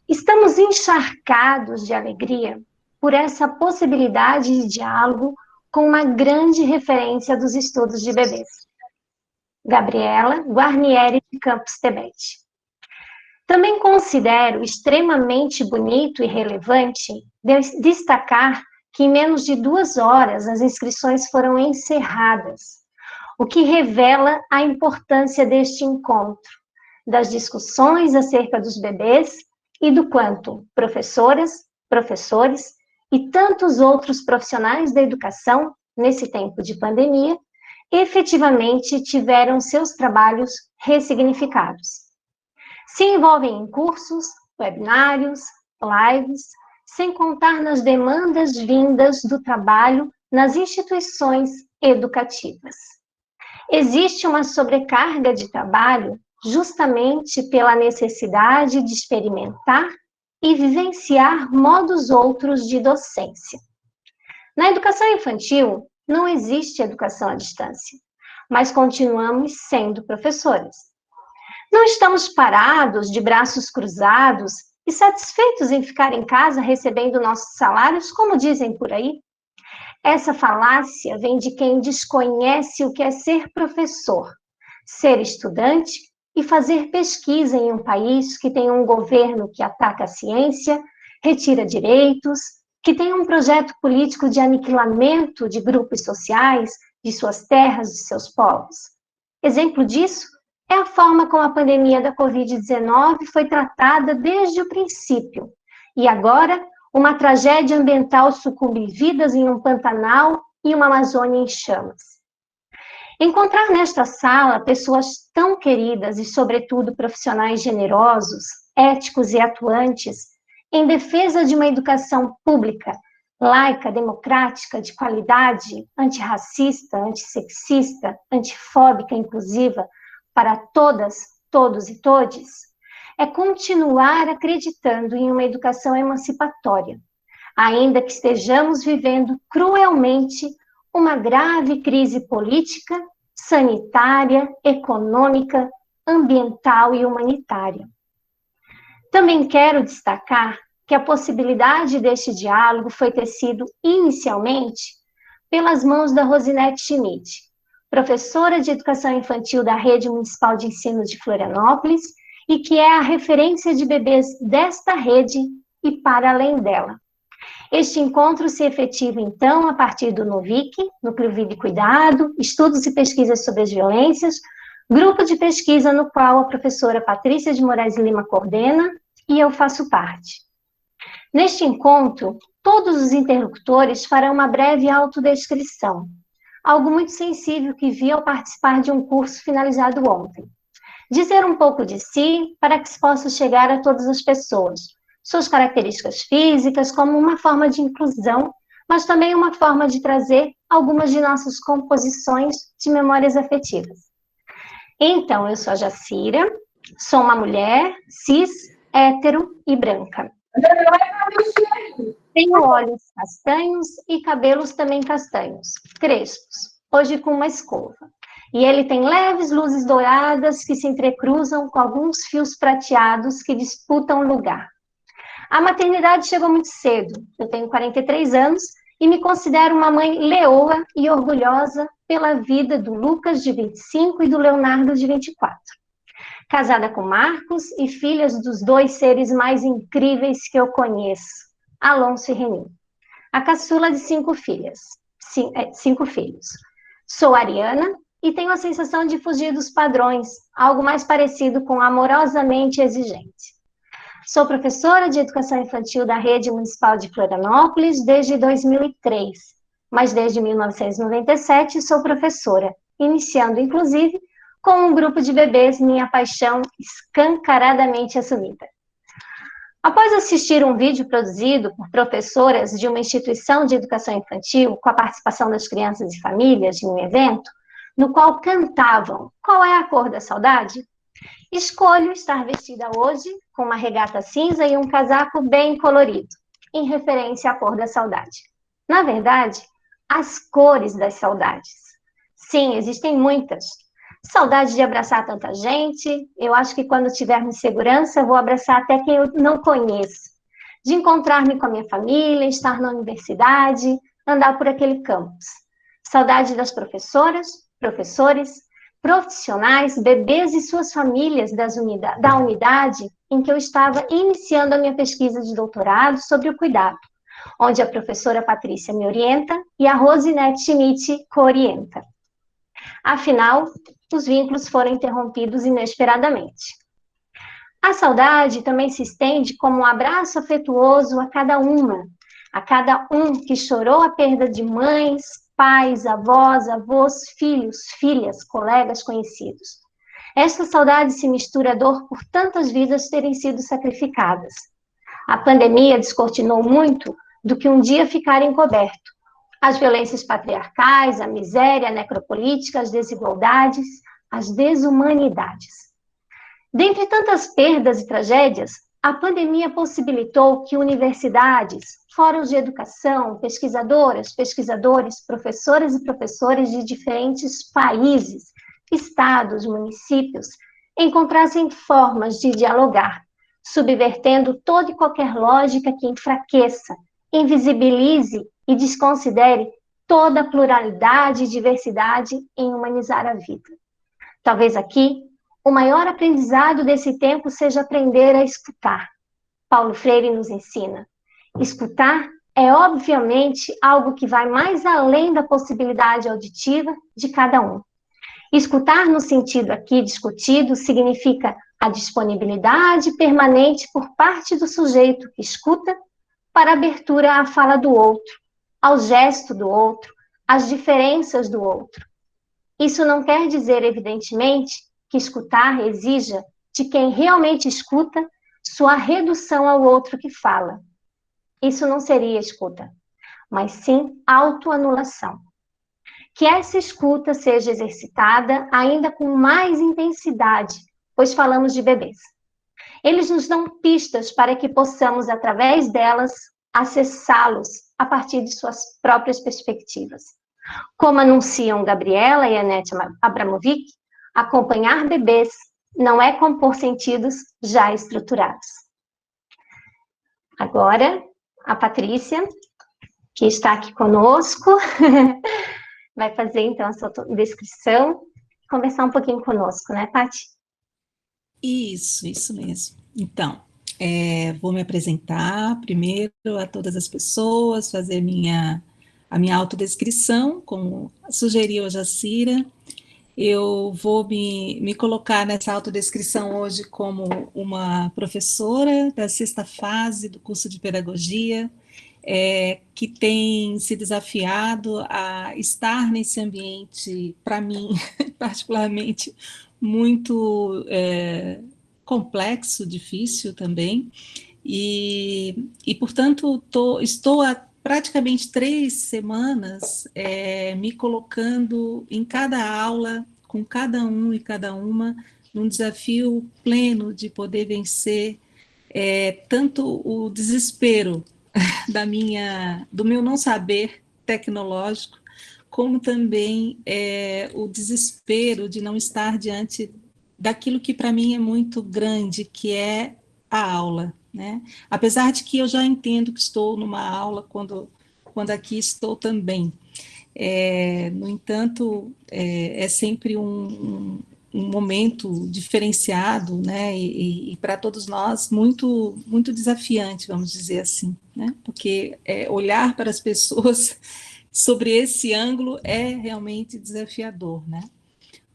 Estamos encharcados de alegria por essa possibilidade de diálogo com uma grande referência dos estudos de bebês, Gabriela Guarnieri de Campos Tebete. Também considero extremamente bonito e relevante destacar que em menos de 2 horas as inscrições foram encerradas, o que revela a importância deste encontro, das discussões acerca dos bebês e do quanto professoras, professores e tantos outros profissionais da educação, nesse tempo de pandemia, efetivamente tiveram seus trabalhos ressignificados. Se envolvem em cursos, webinários, lives, sem contar nas demandas vindas do trabalho nas instituições educativas. Existe uma sobrecarga de trabalho justamente pela necessidade de experimentar e vivenciar modos outros de docência. Na educação infantil, não existe educação à distância, mas continuamos sendo professores. Não estamos parados, de braços cruzados e satisfeitos em ficar em casa recebendo nossos salários, como dizem por aí. Essa falácia vem de quem desconhece o que é ser professor, ser estudante e fazer pesquisa em um país que tem um governo que ataca a ciência, retira direitos, que tem um projeto político de aniquilamento de grupos sociais, de suas terras, de seus povos. Exemplo disso é a forma como a pandemia da Covid-19 foi tratada desde o princípio, e agora uma tragédia ambiental sucumbe vidas em um Pantanal e uma Amazônia em chamas. Encontrar nesta sala pessoas tão queridas e, sobretudo, profissionais generosos, éticos e atuantes em defesa de uma educação pública, laica, democrática, de qualidade, antirracista, antissexista, antifóbica, inclusiva, para todas, todos e todes, é continuar acreditando em uma educação emancipatória, ainda que estejamos vivendo cruelmente uma grave crise política, sanitária, econômica, ambiental e humanitária. Também quero destacar que a possibilidade deste diálogo foi tecido inicialmente pelas mãos da Rosinete Schmidt, professora de Educação Infantil da Rede Municipal de Ensino de Florianópolis e que é a referência de bebês desta rede e para além dela. Este encontro se efetiva, então, a partir do NUVIC, Núcleo Vida e Cuidado, Estudos e Pesquisas sobre as Violências, grupo de pesquisa no qual a professora Patrícia de Moraes Lima coordena e eu faço parte. Neste encontro, todos os interlocutores farão uma breve autodescrição, algo muito sensível que vi ao participar de um curso finalizado ontem. Dizer um pouco de si para que se possa chegar a todas as pessoas, suas características físicas como uma forma de inclusão, mas também uma forma de trazer algumas de nossas composições de memórias afetivas. Então, eu sou a Jacira, sou uma mulher cis, hétero e branca. Tenho olhos castanhos e cabelos também castanhos, crespos, hoje com uma escova. E ele tem leves luzes douradas que se entrecruzam com alguns fios prateados que disputam lugar. A maternidade chegou muito cedo, eu tenho 43 anos e me considero uma mãe leoa e orgulhosa pela vida do Lucas, de 25, e do Leonardo, de 24. Casada com Marcos e filhas dos 2 seres mais incríveis que eu conheço, Alonso e Reni. A caçula de 5 filhas, 5 filhos. Sou ariana e tenho a sensação de fugir dos padrões, algo mais parecido com amorosamente exigente. Sou professora de Educação Infantil da Rede Municipal de Florianópolis desde 2003, mas desde 1997 sou professora, iniciando, inclusive, com um grupo de bebês, minha paixão escancaradamente assumida. Após assistir um vídeo produzido por professoras de uma instituição de educação infantil, com a participação das crianças e famílias, em um evento, no qual cantavam "Qual é a cor da saudade?", escolho estar vestida hoje com uma regata cinza e um casaco bem colorido, em referência à cor da saudade. Na verdade, as cores das saudades. Sim, existem muitas. Saudade de abraçar tanta gente. Eu acho que quando tivermos segurança, eu vou abraçar até quem eu não conheço. De encontrar-me com a minha família, estar na universidade, andar por aquele campus. Saudade das professoras, professores, profissionais, bebês e suas famílias da unidade em que eu estava iniciando a minha pesquisa de doutorado sobre o cuidado, onde a professora Patrícia me orienta e a Rosinete Schmidt co-orienta. Afinal, os vínculos foram interrompidos inesperadamente. A saudade também se estende como um abraço afetuoso a cada um que chorou a perda de mães, pais, avós, avós, filhos, filhas, colegas conhecidos. Esta saudade se mistura à dor por tantas vidas terem sido sacrificadas. A pandemia descortinou muito do que um dia ficara encoberto. As violências patriarcais, a miséria, a necropolítica, as desigualdades, as desumanidades. Dentre tantas perdas e tragédias, a pandemia possibilitou que universidades, fóruns de educação, pesquisadoras, pesquisadores, professoras e professores de diferentes países, estados, municípios, encontrassem formas de dialogar, subvertendo toda e qualquer lógica que enfraqueça, invisibilize e desconsidere toda a pluralidade e diversidade em humanizar a vida. Talvez aqui o maior aprendizado desse tempo seja aprender a escutar. Paulo Freire nos ensina. Escutar é, obviamente, algo que vai mais além da possibilidade auditiva de cada um. Escutar, no sentido aqui discutido, significa a disponibilidade permanente por parte do sujeito que escuta para abertura à fala do outro, ao gesto do outro, às diferenças do outro. Isso não quer dizer, evidentemente, que escutar exija de quem realmente escuta sua redução ao outro que fala. Isso não seria escuta, mas sim autoanulação. Que essa escuta seja exercitada ainda com mais intensidade, pois falamos de bebês. Eles nos dão pistas para que possamos, através delas, acessá-los a partir de suas próprias perspectivas. Como anunciam Gabriela e Annette Abramovic, acompanhar bebês não é compor sentidos já estruturados. Agora, a Patrícia, que está aqui conosco, vai fazer então a sua descrição e conversar um pouquinho conosco, né, Paty? Isso mesmo. Então, vou me apresentar primeiro a todas as pessoas, fazer a minha autodescrição, como sugeriu a Jacira. Eu vou me colocar nessa autodescrição hoje como uma professora da sexta fase do curso de pedagogia, que tem se desafiado a estar nesse ambiente, para mim, particularmente, muito complexo, difícil também, portanto, estou há praticamente 3 semanas me colocando em cada aula, com cada um e cada uma, num desafio pleno de poder vencer tanto o desespero do meu não saber tecnológico, como também o desespero de não estar diante daquilo que para mim é muito grande, que é a aula, né? Apesar de que eu já entendo que estou numa aula quando aqui estou também. No entanto, é sempre um momento diferenciado, né? E para todos nós muito muito desafiante, vamos dizer assim, né? Porque olhar para as pessoas sobre esse ângulo é realmente desafiador, né?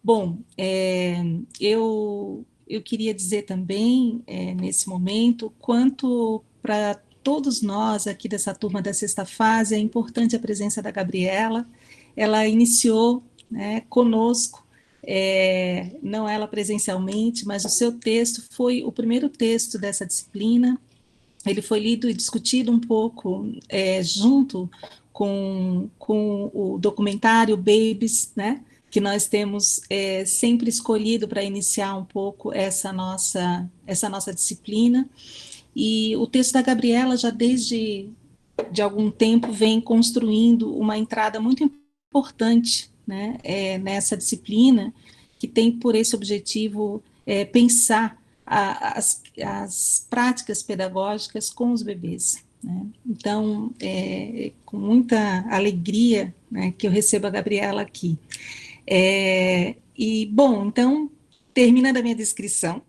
Bom, eu queria dizer também, nesse momento, quanto para todos nós aqui dessa turma da sexta fase, é importante a presença da Gabriela. Ela iniciou, né, conosco, não ela presencialmente, mas o seu texto foi o primeiro texto dessa disciplina. Ele foi lido e discutido um pouco junto com o documentário Babies, né, que nós temos sempre escolhido para iniciar um pouco essa nossa disciplina. E o texto da Gabriela já desde de algum tempo vem construindo uma entrada muito importante, né, nessa disciplina, que tem por esse objetivo pensar as práticas pedagógicas com os bebês, né? Então, com muita alegria, né, que eu recebo a Gabriela aqui. Bom, então, terminando a minha descrição,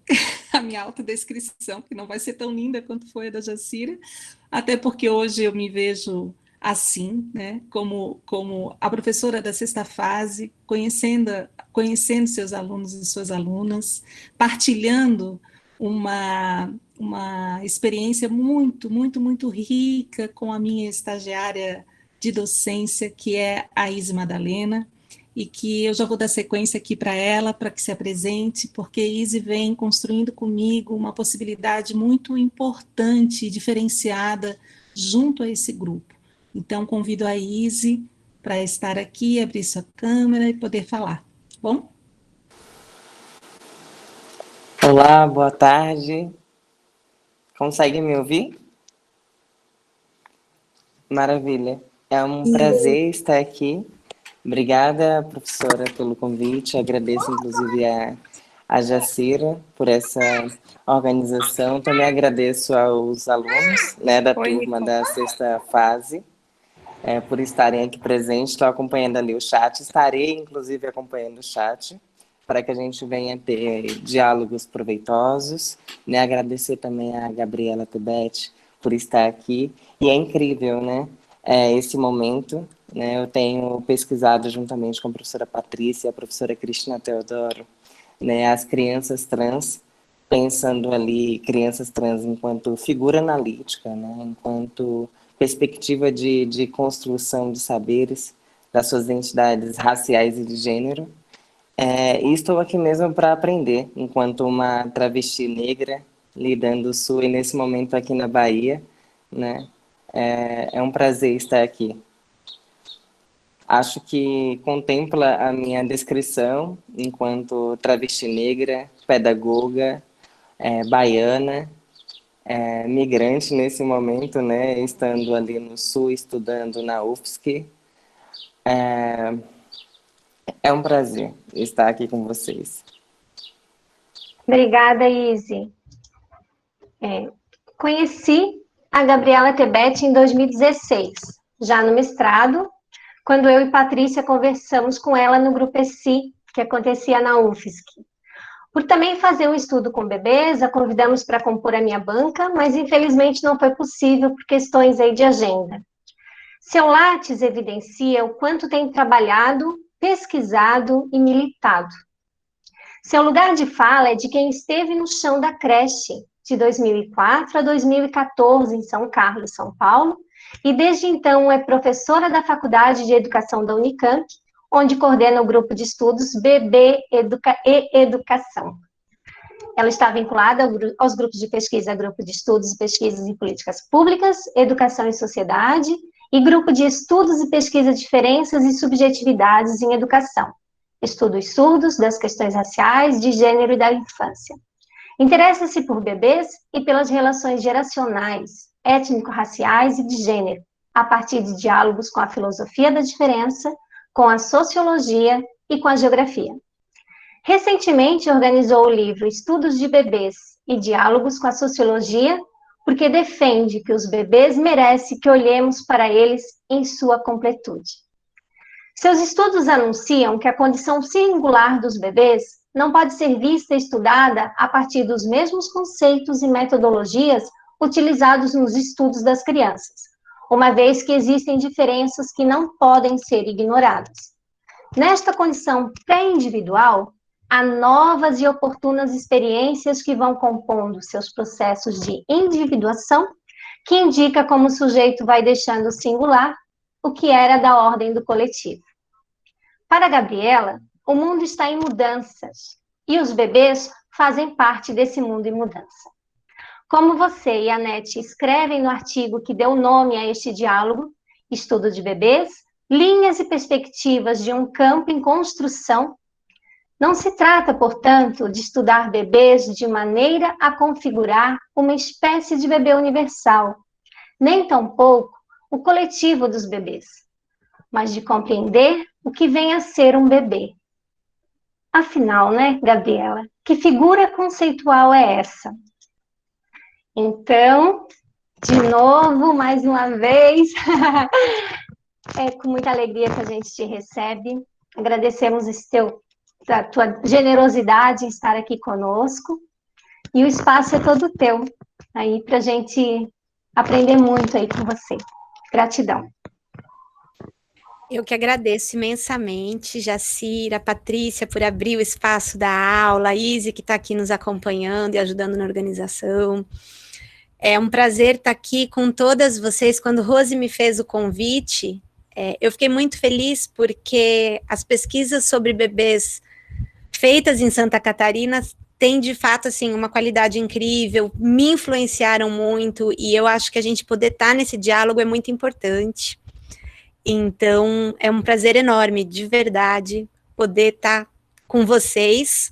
a minha autodescrição, que não vai ser tão linda quanto foi a da Jacira, até porque hoje eu me vejo assim, né, como a professora da sexta fase, conhecendo seus alunos e suas alunas, partilhando uma experiência muito, muito, muito rica com a minha estagiária de docência, que é a Izzy Madalena, e que eu já vou dar sequência aqui para ela, para que se apresente, porque a Izzy vem construindo comigo uma possibilidade muito importante, diferenciada, junto a esse grupo. Então, convido a Izzy para estar aqui, abrir sua câmera e poder falar. Bom? Olá, boa tarde. Consegue me ouvir? Maravilha. É um prazer estar aqui. Obrigada, professora, pelo convite. Agradeço, inclusive, a Jacira por essa organização. Também agradeço aos alunos, né, da turma da sexta fase, por estarem aqui presentes. Estou acompanhando ali o chat. Estarei, inclusive, acompanhando o chat, para que a gente venha ter diálogos proveitosos. Né? Agradecer também a Gabriela Tebet por estar aqui. E é incrível, né? Esse momento, né? Eu tenho pesquisado juntamente com a professora Patrícia e a professora Cristina Teodoro, né? As crianças trans, pensando ali crianças trans enquanto figura analítica, né? Enquanto perspectiva de construção de saberes das suas identidades raciais e de gênero. E estou aqui mesmo para aprender, enquanto uma travesti negra, lidando sul e nesse momento aqui na Bahia, né? É um prazer estar aqui. Acho que contempla a minha descrição enquanto travesti negra, pedagoga, baiana, migrante nesse momento, né? Estando ali no sul, estudando na UFSC. É um prazer estar aqui com vocês. Obrigada, Izzy. Conheci a Gabriela Tebet em 2016, já no mestrado, quando eu e Patrícia conversamos com ela no grupo ESI, que acontecia na UFSC. Por também fazer um estudo com bebês, a convidamos para compor a minha banca, mas infelizmente não foi possível por questões aí de agenda. Seu Lattes evidencia o quanto tem trabalhado, pesquisado e militado. Seu lugar de fala é de quem esteve no chão da creche, de 2004 a 2014, em São Carlos, São Paulo, e desde então é professora da Faculdade de Educação da Unicamp, onde coordena o grupo de estudos Bebê e Educação. Ela está vinculada aos grupos de pesquisa, Grupo de Estudos e Pesquisas em Políticas Públicas, Educação e Sociedade, e Grupo de Estudos e Pesquisa de Diferenças e Subjetividades em Educação, estudos surdos das questões raciais, de gênero e da infância. Interessa-se por bebês e pelas relações geracionais, étnico-raciais e de gênero, a partir de diálogos com a filosofia da diferença, com a sociologia e com a geografia. Recentemente organizou o livro Estudos de Bebês e Diálogos com a Sociologia, porque defende que os bebês merecem que olhemos para eles em sua completude. Seus estudos anunciam que a condição singular dos bebês não pode ser vista e estudada a partir dos mesmos conceitos e metodologias utilizados nos estudos das crianças, uma vez que existem diferenças que não podem ser ignoradas. Nesta condição pré-individual, há novas e oportunas experiências que vão compondo seus processos de individuação, que indica como o sujeito vai deixando o singular, o que era da ordem do coletivo. Para Gabriela, o mundo está em mudanças, e os bebês fazem parte desse mundo em mudança. Como você e a Nete escrevem no artigo que deu nome a este diálogo, Estudo de Bebês, linhas e perspectivas de um campo em construção, não se trata, portanto, de estudar bebês de maneira a configurar uma espécie de bebê universal, nem tampouco o coletivo dos bebês, mas de compreender o que vem a ser um bebê. Afinal, né, Gabriela, que figura conceitual é essa? Então, de novo, mais uma vez, é com muita alegria que a gente te recebe. Agradecemos a tua generosidade em estar aqui conosco. E o espaço é todo teu, aí para a gente aprender muito aí com você. Gratidão. Eu que agradeço imensamente, Jacira, Patrícia, por abrir o espaço da aula, a Izzy, que está aqui nos acompanhando e ajudando na organização. É um prazer estar aqui com todas vocês. Quando Rose me fez o convite, eu fiquei muito feliz, porque as pesquisas sobre bebês feitas em Santa Catarina têm, de fato, assim, uma qualidade incrível, me influenciaram muito, e eu acho que a gente poder estar nesse diálogo é muito importante. Então, é um prazer enorme, de verdade, poder estar com vocês.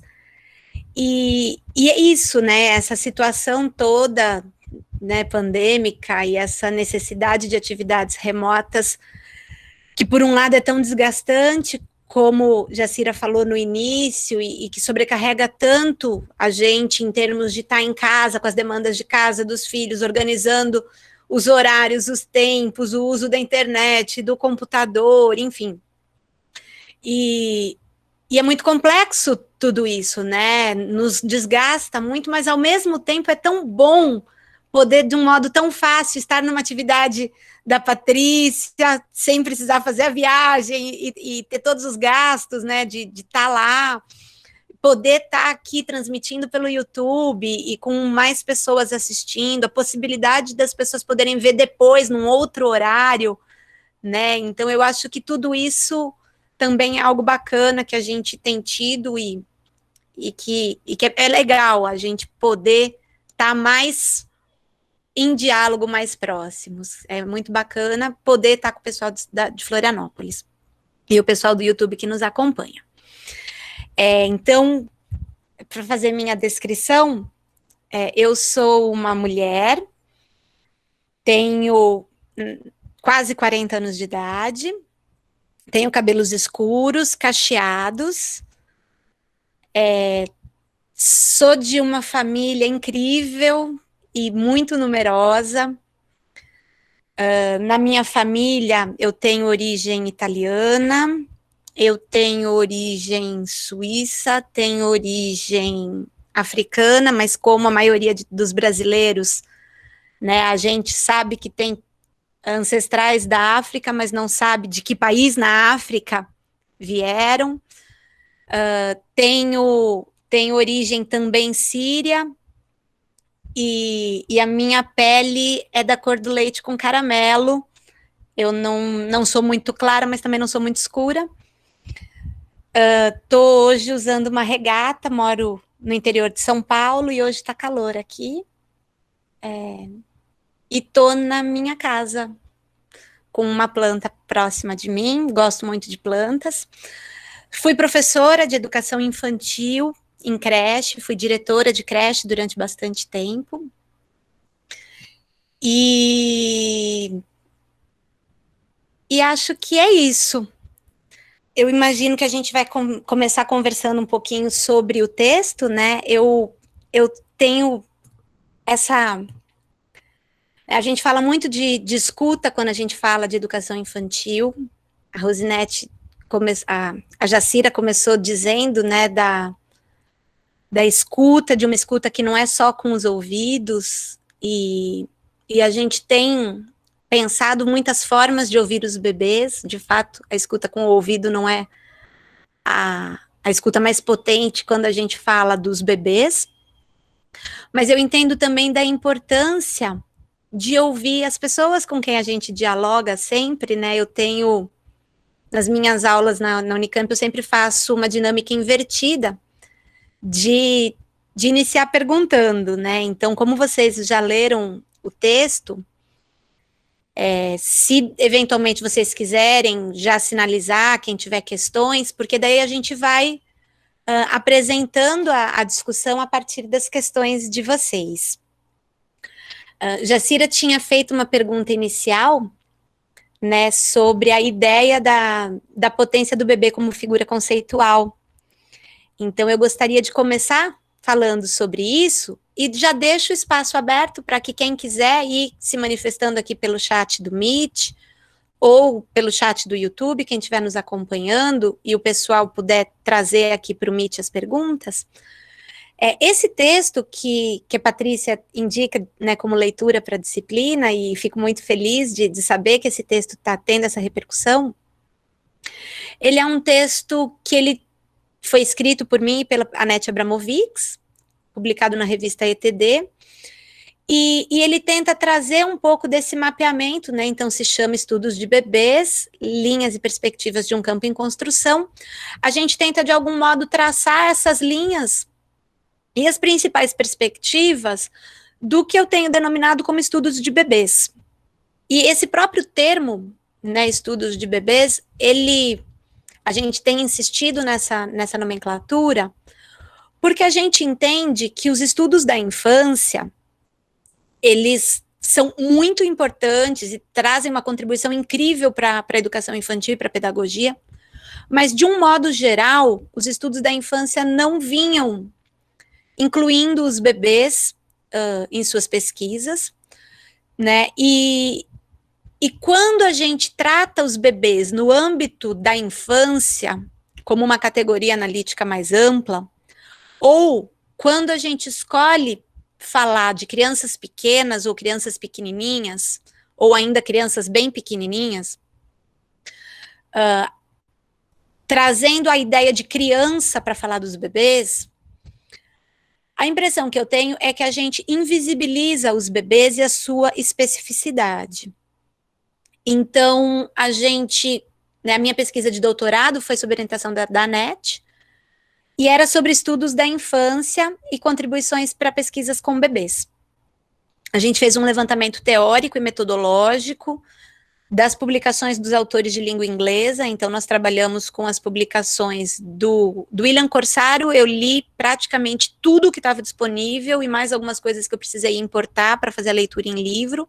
E é isso, né? Essa situação toda, né, pandêmica, e essa necessidade de atividades remotas, que por um lado é tão desgastante, como Jacira falou no início, e que sobrecarrega tanto a gente em termos de estar em casa, com as demandas de casa, dos filhos, organizando os horários, os tempos, o uso da internet, do computador, enfim. E é muito complexo tudo isso, né? Nos desgasta muito, mas ao mesmo tempo é tão bom poder, de um modo tão fácil, estar numa atividade da Patrícia, sem precisar fazer a viagem e ter todos os gastos, né, de estar lá, poder estar aqui transmitindo pelo YouTube e com mais pessoas assistindo, a possibilidade das pessoas poderem ver depois, num outro horário, né? Então, eu acho que tudo isso também é algo bacana que a gente tem tido e que é legal a gente poder estar mais em diálogo, mais próximos. É muito bacana poder estar com o pessoal de Florianópolis e o pessoal do YouTube que nos acompanha. Então, para fazer minha descrição, eu sou uma mulher, tenho quase 40 anos de idade, tenho cabelos escuros, cacheados, sou de uma família incrível e muito numerosa. Na minha família, eu tenho origem italiana, eu tenho origem suíça, tenho origem africana, mas como a maioria dos brasileiros, né, a gente sabe que tem ancestrais da África, mas não sabe de que país na África vieram. Tenho origem também síria, e a minha pele é da cor do leite com caramelo. Eu não sou muito clara, mas também não sou muito escura. Estou hoje usando uma regata, moro no interior de São Paulo, e hoje está calor aqui. E estou na minha casa, com uma planta próxima de mim, gosto muito de plantas. Fui professora de educação infantil em creche, fui diretora de creche durante bastante tempo. E acho que é isso. Eu imagino que a gente vai começar conversando um pouquinho sobre o texto, né? Eu tenho essa... A gente fala muito de escuta quando a gente fala de educação infantil. A Rosinete, a Jacira começou dizendo, né, da escuta, de uma escuta que não é só com os ouvidos, e a gente tem pensado muitas formas de ouvir os bebês. De fato, a escuta com o ouvido não é a escuta mais potente quando a gente fala dos bebês, mas eu entendo também da importância de ouvir as pessoas com quem a gente dialoga sempre, né? Eu tenho, nas minhas aulas na Unicamp, eu sempre faço uma dinâmica invertida de iniciar perguntando, né? Então, como vocês já leram o texto, se eventualmente vocês quiserem já sinalizar, quem tiver questões, porque daí a gente vai apresentando a discussão a partir das questões de vocês. Jacira tinha feito uma pergunta inicial, né, sobre a ideia da potência do bebê como figura conceitual. Então, eu gostaria de começar falando sobre isso e já deixo o espaço aberto para que quem quiser ir se manifestando aqui pelo chat do Meet ou pelo chat do YouTube, quem estiver nos acompanhando e o pessoal puder trazer aqui para o Meet as perguntas. Esse texto que a Patrícia indica, né, como leitura para a disciplina, e fico muito feliz de saber que esse texto está tendo essa repercussão, ele é um texto que ele foi escrito por mim e pela Anete Abramovics, publicado na revista ETD, e ele tenta trazer um pouco desse mapeamento, né? Então se chama Estudos de Bebês, Linhas e Perspectivas de um Campo em Construção. A gente tenta, de algum modo, traçar essas linhas e as principais perspectivas do que eu tenho denominado como estudos de bebês. E esse próprio termo, né, estudos de bebês, a gente tem insistido nessa nomenclatura, porque a gente entende que os estudos da infância, eles são muito importantes e trazem uma contribuição incrível para a educação infantil e para a pedagogia, mas, de um modo geral, os estudos da infância não vinham incluindo os bebês em suas pesquisas, né, e quando a gente trata os bebês no âmbito da infância, como uma categoria analítica mais ampla, ou quando a gente escolhe falar de crianças pequenas ou crianças pequenininhas, ou ainda crianças bem pequenininhas, trazendo a ideia de criança para falar dos bebês, a impressão que eu tenho é que a gente invisibiliza os bebês e a sua especificidade. Então, a minha pesquisa de doutorado foi sob orientação da Anete, e era sobre estudos da infância e contribuições para pesquisas com bebês. A gente fez um levantamento teórico e metodológico das publicações dos autores de língua inglesa. Então nós trabalhamos com as publicações do William Corsaro. Eu li praticamente tudo que estava disponível e mais algumas coisas que eu precisei importar para fazer a leitura em livro.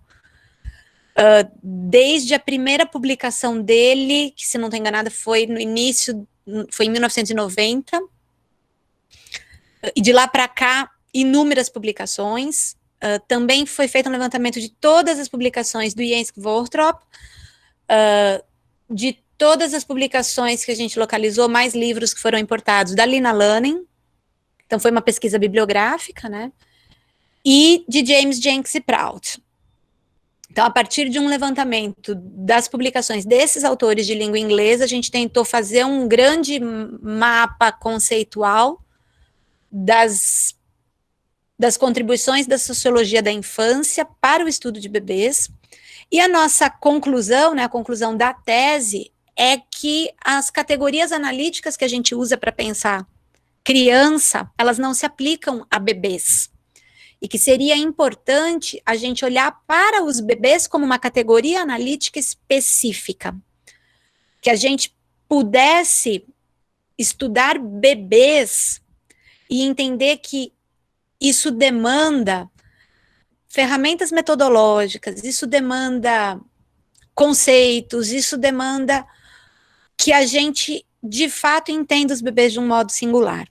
Desde a primeira publicação dele, que, se não estou enganada, foi em 1990, e de lá para cá, inúmeras publicações. Também foi feito um levantamento de todas as publicações do Jens Kvortrop, de todas as publicações que a gente localizou, mais livros que foram importados, da Lina Lanning, então foi uma pesquisa bibliográfica, né, e de James Jenks e Prout. Então, a partir de um levantamento das publicações desses autores de língua inglesa, a gente tentou fazer um grande mapa conceitual das contribuições da sociologia da infância para o estudo de bebês, e a nossa conclusão, né, a conclusão da tese, é que as categorias analíticas que a gente usa para pensar criança, elas não se aplicam a bebês, e que seria importante a gente olhar para os bebês como uma categoria analítica específica, que a gente pudesse estudar bebês e entender que isso demanda ferramentas metodológicas, isso demanda conceitos, isso demanda que a gente, de fato, entenda os bebês de um modo singular.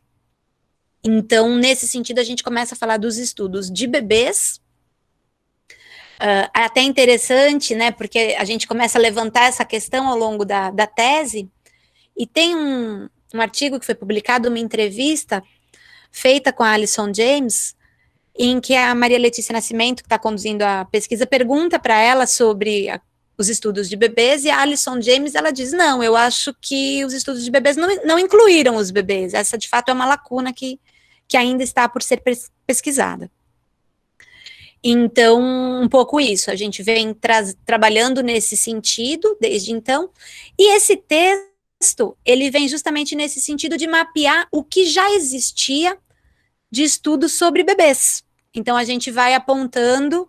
Então, nesse sentido, a gente começa a falar dos estudos de bebês. É até interessante, né, porque a gente começa a levantar essa questão ao longo da tese, e tem um artigo que foi publicado, uma entrevista feita com a Alison James, em que a Maria Letícia Nascimento, que está conduzindo a pesquisa, pergunta para ela sobre os estudos de bebês, e a Alison James, ela diz, não, eu acho que os estudos de bebês não incluíram os bebês, essa de fato é uma lacuna que ainda está por ser pesquisada. Então, um pouco isso, a gente vem trabalhando nesse sentido, desde então, e esse texto, ele vem justamente nesse sentido de mapear o que já existia de estudos sobre bebês. Então, a gente vai apontando,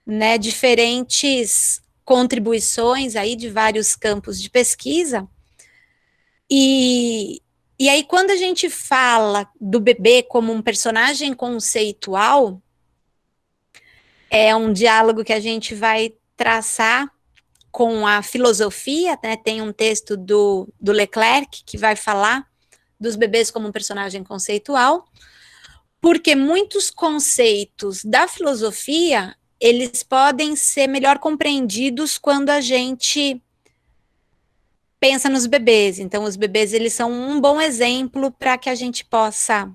né, diferentes contribuições aí de vários campos de pesquisa, e aí, quando a gente fala do bebê como um personagem conceitual, é um diálogo que a gente vai traçar com a filosofia, né? Tem um texto do Leclerc que vai falar dos bebês como um personagem conceitual, porque muitos conceitos da filosofia, eles podem ser melhor compreendidos quando a gente pensa nos bebês. Então, os bebês, eles são um bom exemplo para que a gente possa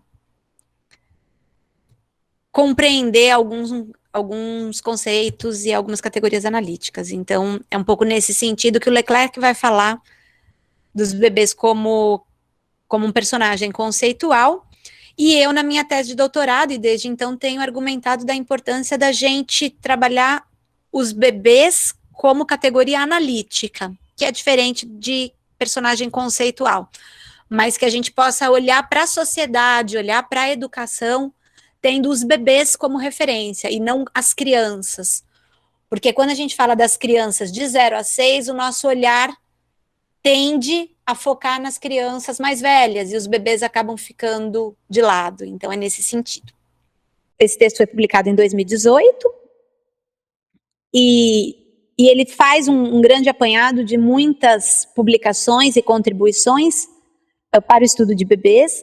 compreender alguns conceitos e algumas categorias analíticas. Então, é um pouco nesse sentido que o Leclerc vai falar dos bebês como um personagem conceitual, e eu, na minha tese de doutorado, e desde então tenho argumentado da importância da gente trabalhar os bebês como categoria analítica, que é diferente de personagem conceitual, mas que a gente possa olhar para a sociedade, olhar para a educação, tendo os bebês como referência, e não as crianças. Porque quando a gente fala das crianças de 0 a 6, o nosso olhar tende a focar nas crianças mais velhas, e os bebês acabam ficando de lado. Então, é nesse sentido. Esse texto foi publicado em 2018, e ele faz um grande apanhado de muitas publicações e contribuições para o estudo de bebês.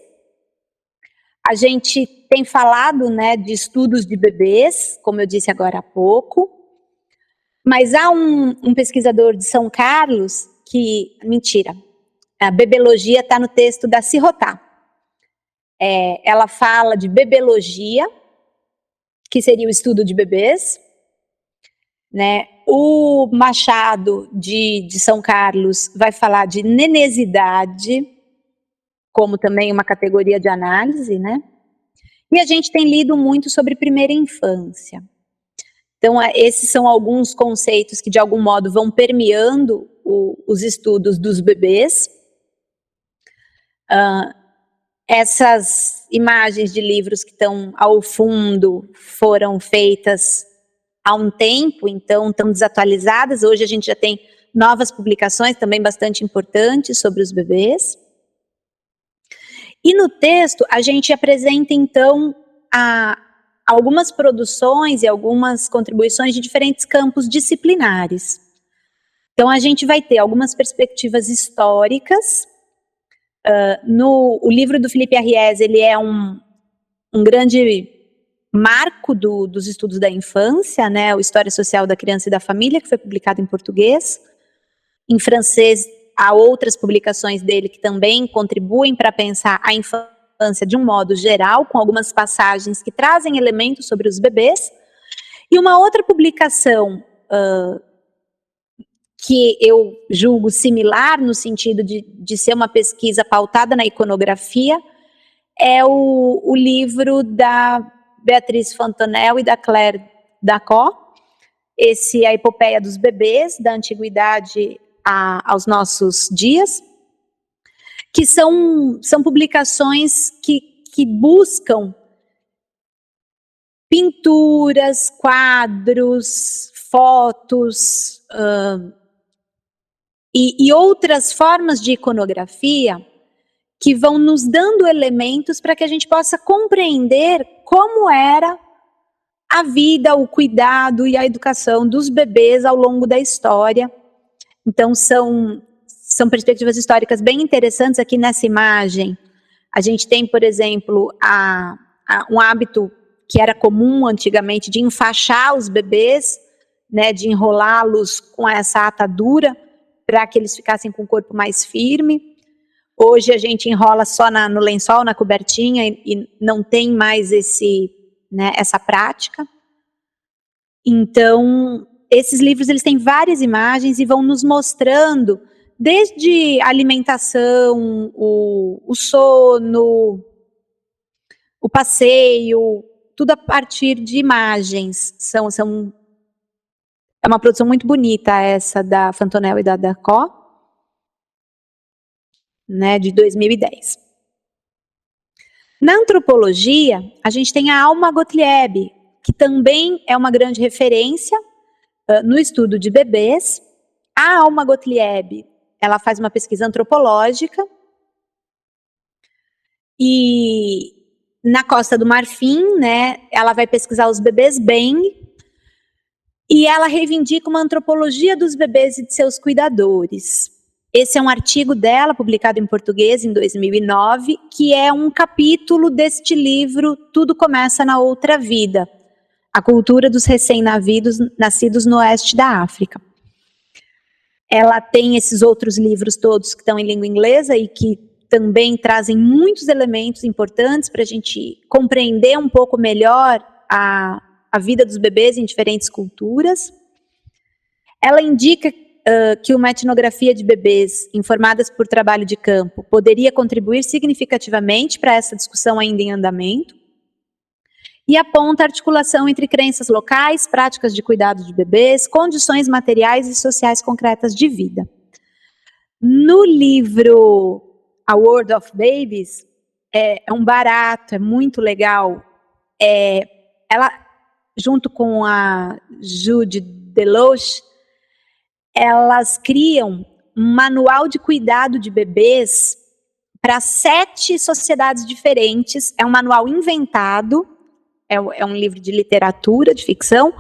A gente tem falado, né, de estudos de bebês, como eu disse agora há pouco, mas há um pesquisador de São Carlos que, mentira, a bebologia está no texto da Sirotá. Ela fala de bebologia, que seria o estudo de bebês, né? O Machado de São Carlos vai falar de nenesidade, como também uma categoria de análise, né? E a gente tem lido muito sobre primeira infância. Então, esses são alguns conceitos que, de algum modo, vão permeando os estudos dos bebês. Essas imagens de livros que estão ao fundo foram feitas há um tempo, então estão desatualizadas. Hoje a gente já tem novas publicações também bastante importantes sobre os bebês. E no texto a gente apresenta então algumas produções e algumas contribuições de diferentes campos disciplinares. Então a gente vai ter algumas perspectivas históricas. O livro do Felipe Arries, ele é um grande marco dos estudos da infância, né? O História Social da Criança e da Família, que foi publicado em português. Em francês, há outras publicações dele que também contribuem para pensar a infância de um modo geral, com algumas passagens que trazem elementos sobre os bebês. E uma outra publicação que eu julgo similar, no sentido de ser uma pesquisa pautada na iconografia, é o livro da Beatriz Fontenelle e da Claire Dacot, A Epopeia dos Bebês, da Antiguidade aos nossos dias, que são publicações que buscam pinturas, quadros, fotos, e outras formas de iconografia que vão nos dando elementos para que a gente possa compreender como era a vida, o cuidado e a educação dos bebês ao longo da história. Então, são perspectivas históricas bem interessantes. Aqui nessa imagem, a gente tem, por exemplo, um hábito que era comum antigamente de enfaixar os bebês, né, de enrolá-los com essa atadura, para que eles ficassem com o corpo mais firme. Hoje a gente enrola só no lençol, na cobertinha, e não tem mais essa prática. Então, esses livros eles têm várias imagens e vão nos mostrando, desde a alimentação, o sono, o passeio, tudo a partir de imagens. É uma produção muito bonita essa da Fontenelle e da Dacot, né, de 2010. Na antropologia, a gente tem a Alma Gottlieb, que também é uma grande referência no estudo de bebês. A Alma Gottlieb, ela faz uma pesquisa antropológica, e na Costa do Marfim, né, ela vai pesquisar os bebês Beng, e ela reivindica uma antropologia dos bebês e de seus cuidadores. Esse é um artigo dela, publicado em português em 2009, que é um capítulo deste livro Tudo Começa na Outra Vida, a cultura dos recém-nascidos no oeste da África. Ela tem esses outros livros todos que estão em língua inglesa e que também trazem muitos elementos importantes para a gente compreender um pouco melhor a vida dos bebês em diferentes culturas. Ela indica que uma etnografia de bebês informadas por trabalho de campo poderia contribuir significativamente para essa discussão ainda em andamento, e aponta a articulação entre crenças locais, práticas de cuidado de bebês, condições materiais e sociais concretas de vida. No livro A World of Babies, é um barato, é muito legal. Ela, junto com a Jude Deloche, elas criam um manual de cuidado de bebês para 7 sociedades diferentes. É um manual inventado, é um livro de literatura, de ficção,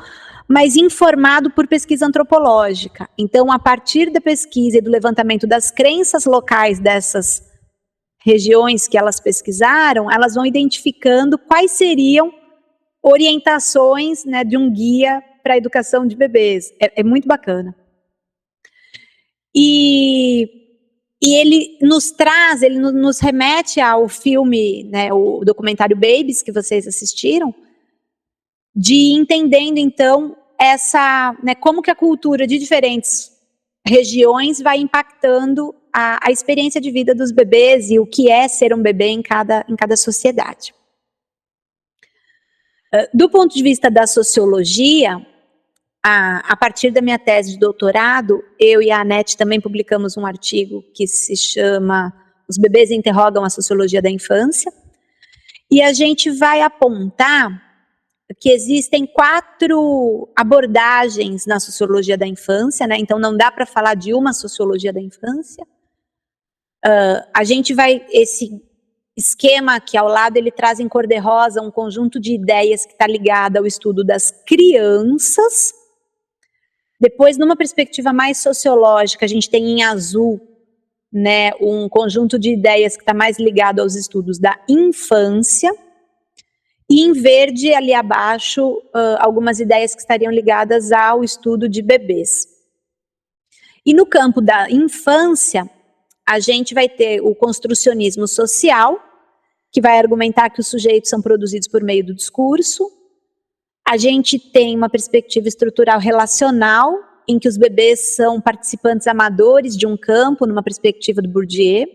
mas informado por pesquisa antropológica. Então, a partir da pesquisa e do levantamento das crenças locais dessas regiões que elas pesquisaram, elas vão identificando quais seriam orientações, né, de um guia para a educação de bebês. É muito bacana. E ele nos remete ao filme, né, o documentário Babies, que vocês assistiram, de entendendo, então, né, como que a cultura de diferentes regiões vai impactando a experiência de vida dos bebês e o que é ser um bebê em cada sociedade. Do ponto de vista da sociologia, a partir da minha tese de doutorado, eu e a Anete também publicamos um artigo que se chama Os Bebês Interrogam a Sociologia da Infância, e a gente vai apontar que existem 4 abordagens na sociologia da infância, né? Então não dá para falar de uma sociologia da infância. A gente vai, esse esquema aqui ao lado, ele traz em cor de rosa um conjunto de ideias que está ligado ao estudo das crianças. Depois, numa perspectiva mais sociológica, a gente tem em azul, né, um conjunto de ideias que está mais ligado aos estudos da infância. E em verde, ali abaixo, algumas ideias que estariam ligadas ao estudo de bebês. E no campo da infância, a gente vai ter o construcionismo social, que vai argumentar que os sujeitos são produzidos por meio do discurso. A gente tem uma perspectiva estrutural relacional, em que os bebês são participantes amadores de um campo, numa perspectiva do Bourdieu.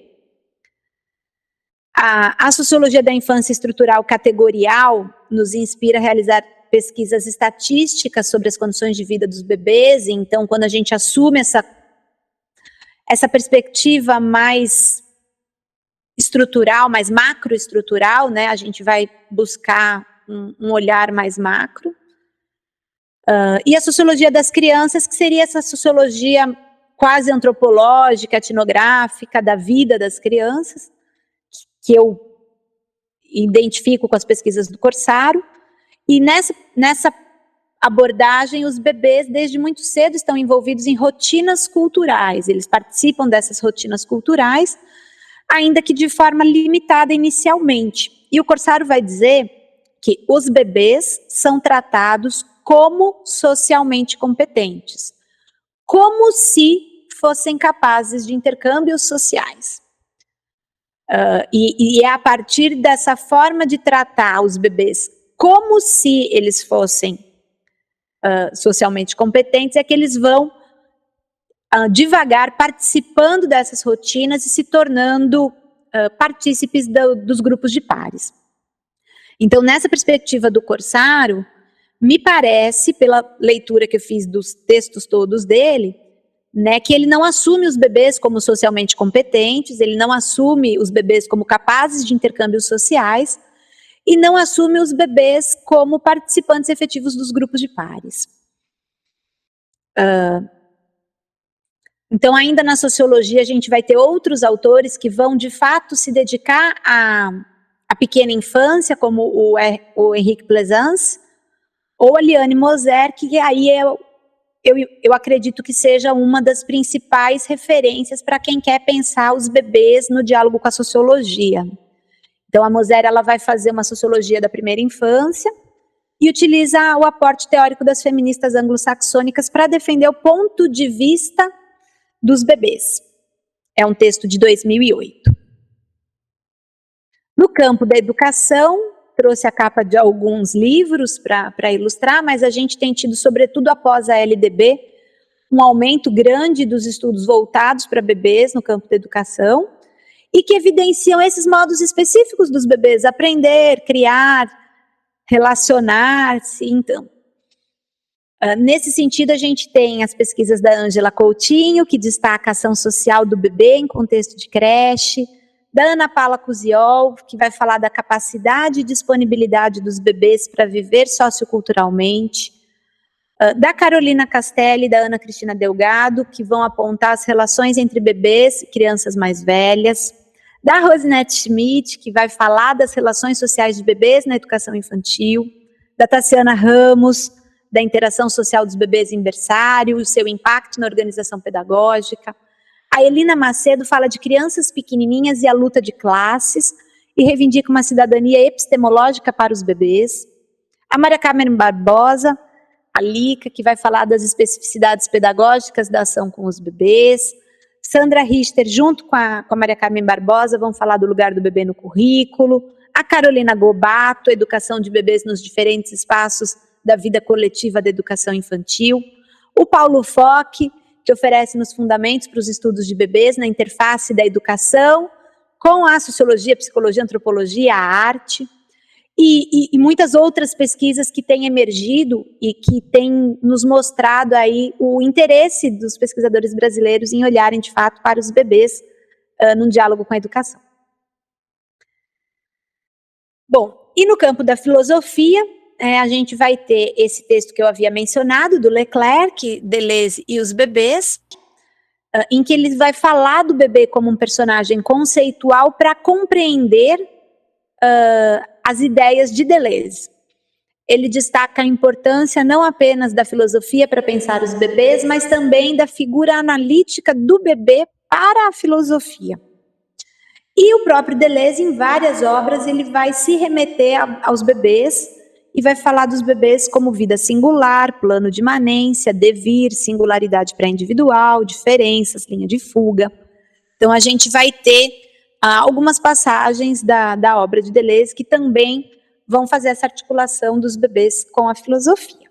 A sociologia da infância estrutural categorial nos inspira a realizar pesquisas estatísticas sobre as condições de vida dos bebês. Então, quando a gente assume essa perspectiva mais estrutural, mais macroestrutural, né, a gente vai buscar um olhar mais macro. E a sociologia das crianças, que seria essa sociologia quase antropológica, etnográfica da vida das crianças, que eu identifico com as pesquisas do Corsaro. E nessa abordagem, os bebês, desde muito cedo, estão envolvidos em rotinas culturais. Eles participam dessas rotinas culturais, ainda que de forma limitada inicialmente. E o Corsaro vai dizer que os bebês são tratados como socialmente competentes, como se fossem capazes de intercâmbios sociais. E é a partir dessa forma de tratar os bebês como se eles fossem socialmente competentes, é que eles vão devagar participando dessas rotinas e se tornando partícipes dos grupos de pares. Então, nessa perspectiva do Corsaro, me parece, pela leitura que eu fiz dos textos todos dele, né, que ele não assume os bebês como socialmente competentes, ele não assume os bebês como capazes de intercâmbios sociais e não assume os bebês como participantes efetivos dos grupos de pares. Então, ainda na sociologia, a gente vai ter outros autores que vão, de fato, se dedicar à pequena infância, como o Henrique Pleasance, ou a Liane Moser, que aí eu acredito que seja uma das principais referências para quem quer pensar os bebês no diálogo com a sociologia. Então, a Moser, ela vai fazer uma sociologia da primeira infância e utiliza o aporte teórico das feministas anglo-saxônicas para defender o ponto de vista dos bebês. É um texto de 2008. No campo da educação, trouxe a capa de alguns livros para ilustrar, mas a gente tem tido, sobretudo após a LDB, um aumento grande dos estudos voltados para bebês no campo da educação e que evidenciam esses modos específicos dos bebês aprender, criar, relacionar-se. Então, nesse sentido, a gente tem as pesquisas da Ângela Coutinho, que destaca a ação social do bebê em contexto de creche, da Ana Paula Cusiol, que vai falar da capacidade e disponibilidade dos bebês para viver socioculturalmente, da Carolina Castelli e da Ana Cristina Delgado, que vão apontar as relações entre bebês e crianças mais velhas, da Rosinete Schmidt, que vai falar das relações sociais de bebês na educação infantil, da Tassiana Ramos, da interação social dos bebês em berçário, o seu impacto na organização pedagógica. A Elina Macedo fala de crianças pequenininhas e a luta de classes e reivindica uma cidadania epistemológica para os bebês. A Maria Carmen Barbosa, a Lica, que vai falar das especificidades pedagógicas da ação com os bebês. Sandra Richter, junto com a Maria Carmen Barbosa, vão falar do lugar do bebê no currículo. A Carolina Gobato, educação de bebês nos diferentes espaços da vida coletiva da educação infantil. O Paulo Fock, que oferece nos fundamentos para os estudos de bebês na interface da educação com a sociologia, a psicologia, a antropologia, a arte, e muitas outras pesquisas que têm emergido e que têm nos mostrado aí o interesse dos pesquisadores brasileiros em olharem de fato para os bebês num diálogo com a educação. Bom, e no campo da filosofia, a gente vai ter esse texto que eu havia mencionado, do Leclerc, Deleuze e os bebês, em que ele vai falar do bebê como um personagem conceitual para compreender as ideias de Deleuze. Ele destaca a importância não apenas da filosofia para pensar os bebês, mas também da figura analítica do bebê para a filosofia. E o próprio Deleuze, em várias obras, ele vai se remeter aos bebês e vai falar dos bebês como vida singular, plano de imanência, devir, singularidade pré-individual, diferenças, linha de fuga. Então, a gente vai ter algumas passagens da obra de Deleuze que também vão fazer essa articulação dos bebês com a filosofia.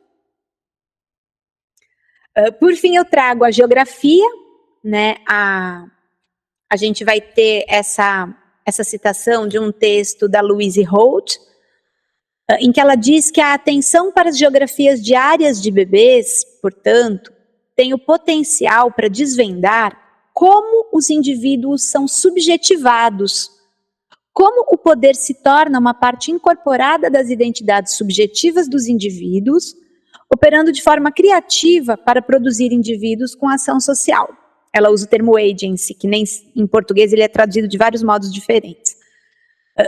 Por fim, eu trago a geografia, né? A gente vai ter essa citação de um texto da Louise Holt, em que ela diz que a atenção para as geografias diárias de bebês, portanto, tem o potencial para desvendar como os indivíduos são subjetivados, como o poder se torna uma parte incorporada das identidades subjetivas dos indivíduos, operando de forma criativa para produzir indivíduos com ação social. Ela usa o termo agency, que nem em português ele é traduzido de vários modos diferentes.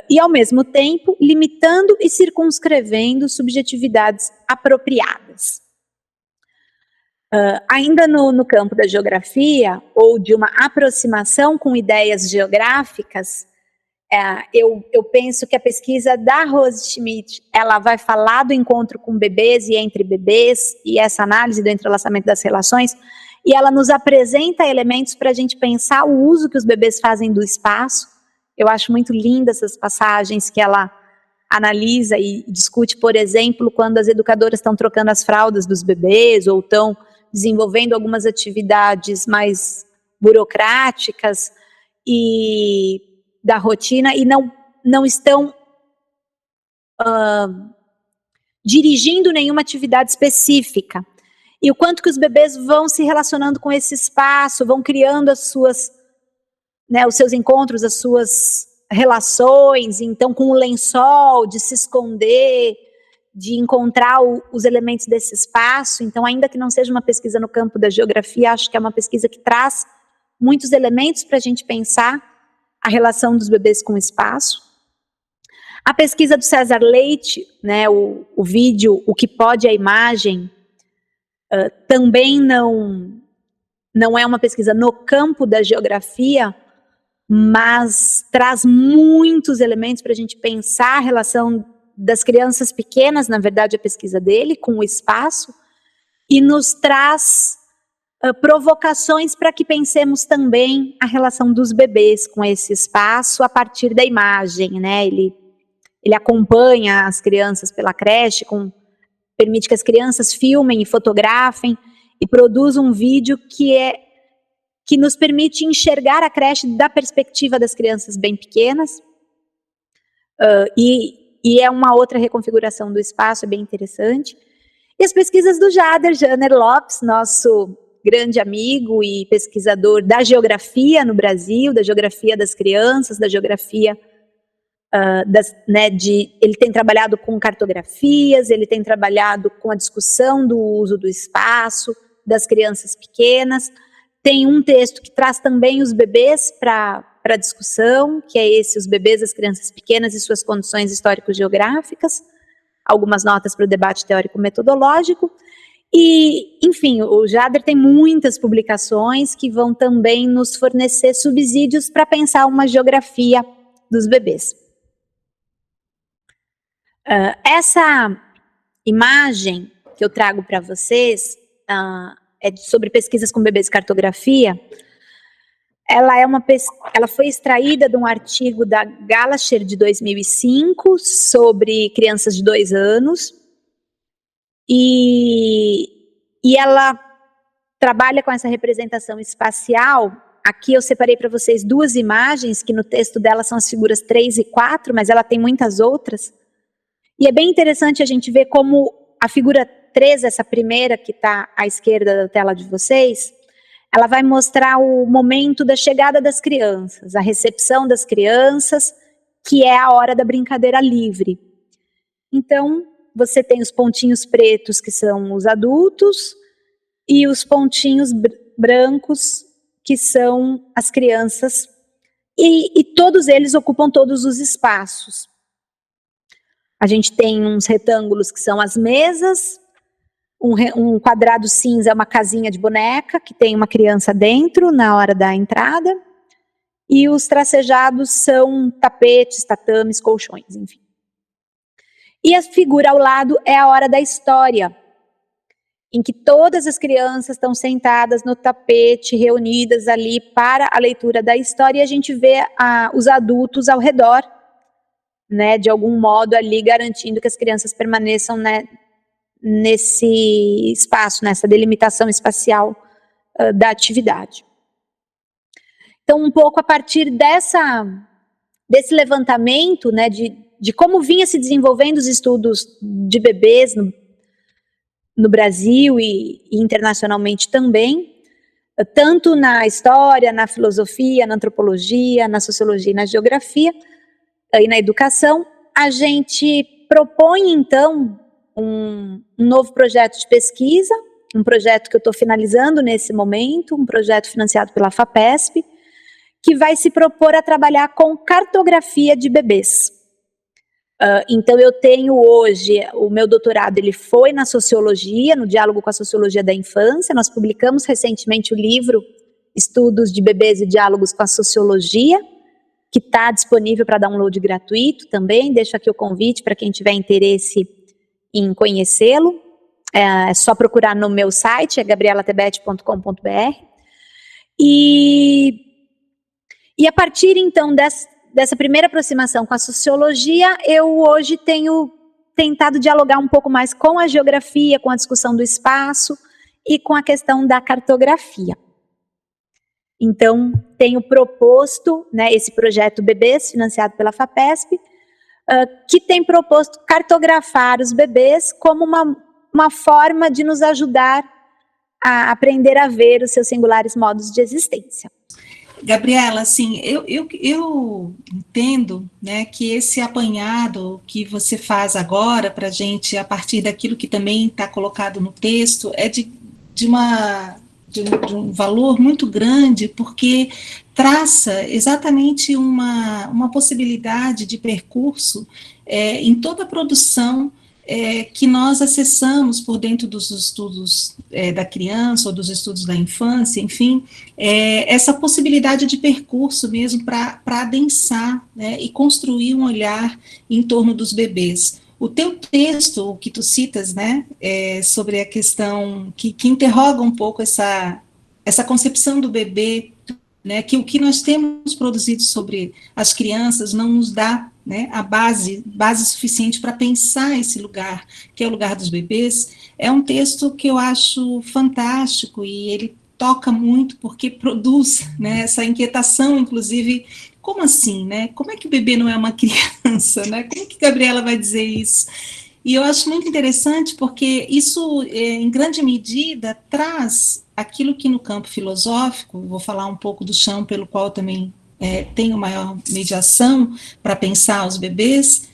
E, ao mesmo tempo, limitando e circunscrevendo subjetividades apropriadas. Ainda no campo da geografia, ou de uma aproximação com ideias geográficas, eu penso que a pesquisa da Rose Schmidt, ela vai falar do encontro com bebês e entre bebês, e essa análise do entrelaçamento das relações, e ela nos apresenta elementos para a gente pensar o uso que os bebês fazem do espaço. Eu acho muito lindas essas passagens que ela analisa e discute, por exemplo, quando as educadoras estão trocando as fraldas dos bebês ou estão desenvolvendo algumas atividades mais burocráticas e da rotina e não estão dirigindo nenhuma atividade específica. E o quanto que os bebês vão se relacionando com esse espaço, vão criando as suas, os seus encontros, as suas relações, então com o lençol, de se esconder, de encontrar os elementos desse espaço. Então, ainda que não seja uma pesquisa no campo da geografia, acho que é uma pesquisa que traz muitos elementos para a gente pensar a relação dos bebês com o espaço. A pesquisa do César Leite, o vídeo O que Pode a Imagem, Também não é uma pesquisa no campo da geografia, mas traz muitos elementos para a gente pensar a relação das crianças pequenas, na verdade a pesquisa dele, com o espaço, e nos traz provocações para que pensemos também a relação dos bebês com esse espaço a partir da imagem, né? Ele acompanha as crianças pela creche, permite que as crianças filmem e fotografem e produz um vídeo que nos permite enxergar a creche da perspectiva das crianças bem pequenas, e é uma outra reconfiguração do espaço, é bem interessante. E as pesquisas do Jader Lopes, nosso grande amigo e pesquisador da geografia no Brasil, da geografia das crianças, da geografia ele tem trabalhado com cartografias, ele tem trabalhado com a discussão do uso do espaço, das crianças pequenas. Tem um texto que traz também os bebês para a discussão, que é os bebês, as crianças pequenas e suas condições histórico-geográficas, algumas notas para o debate teórico-metodológico. E, enfim, o Jader tem muitas publicações que vão também nos fornecer subsídios para pensar uma geografia dos bebês. Essa imagem que eu trago para vocês é sobre pesquisas com bebês e cartografia. Ela foi extraída de um artigo da Galasher de 2005 sobre crianças de 2 anos e ela trabalha com essa representação espacial. Aqui eu separei para vocês 2 imagens que no texto dela são as figuras 3 e 4, mas ela tem muitas outras. E é bem interessante a gente ver como a figura 3, essa primeira que está à esquerda da tela de vocês, ela vai mostrar o momento da chegada das crianças, a recepção das crianças, que é a hora da brincadeira livre. Então, você tem os pontinhos pretos, que são os adultos, e os pontinhos brancos, que são as crianças, e todos eles ocupam todos os espaços. A gente tem uns retângulos que são as mesas, um quadrado cinza é uma casinha de boneca, que tem uma criança dentro na hora da entrada, e os tracejados são tapetes, tatames, colchões, enfim. E a figura ao lado é a hora da história, em que todas as crianças estão sentadas no tapete, reunidas ali para a leitura da história, e a gente vê os adultos ao redor, né, de algum modo ali garantindo que as crianças permaneçam, né, nesse espaço, nessa delimitação espacial da atividade. Então, um pouco a partir desse levantamento, né, de como vinha se desenvolvendo os estudos de bebês no Brasil e internacionalmente também, tanto na história, na filosofia, na antropologia, na sociologia e na geografia, e na educação, a gente propõe, então, um novo projeto de pesquisa, um projeto que eu estou finalizando nesse momento, um projeto financiado pela FAPESP, que vai se propor a trabalhar com cartografia de bebês. Então, eu tenho hoje, o meu doutorado, ele foi na sociologia, no diálogo com a sociologia da infância. Nós publicamos recentemente o livro Estudos de Bebês e Diálogos com a Sociologia, que está disponível para download gratuito também. Deixo aqui o convite para quem tiver interesse em conhecê-lo. É só procurar no meu site, é gabrielatebet.com.br. E a partir, então, dessa primeira aproximação com a sociologia, eu hoje tenho tentado dialogar um pouco mais com a geografia, com a discussão do espaço e com a questão da cartografia. Então, tenho proposto, né, esse projeto Bebês, financiado pela FAPESP, que tem proposto cartografar os bebês como uma forma de nos ajudar a aprender a ver os seus singulares modos de existência. Gabriela, assim, eu entendo, né, que esse apanhado que você faz agora para a gente, a partir daquilo que também está colocado no texto, é de um valor muito grande, porque traça exatamente uma possibilidade de percurso em toda a produção que nós acessamos por dentro dos estudos da criança ou dos estudos da infância, enfim, essa possibilidade de percurso mesmo para adensar, né, e construir um olhar em torno dos bebês. O teu texto, o que tu citas, né, sobre a questão que interroga um pouco essa concepção do bebê, né, que o que nós temos produzido sobre as crianças não nos dá, né, a base suficiente para pensar esse lugar, que é o lugar dos bebês, é um texto que eu acho fantástico e ele toca muito porque produz, né, essa inquietação, inclusive, como assim, né? Como é que o bebê não é uma criança, né? Como que Gabriela vai dizer isso? E eu acho muito interessante porque isso, em grande medida, traz aquilo que no campo filosófico, vou falar um pouco do chão pelo qual também tenho maior mediação para pensar os bebês,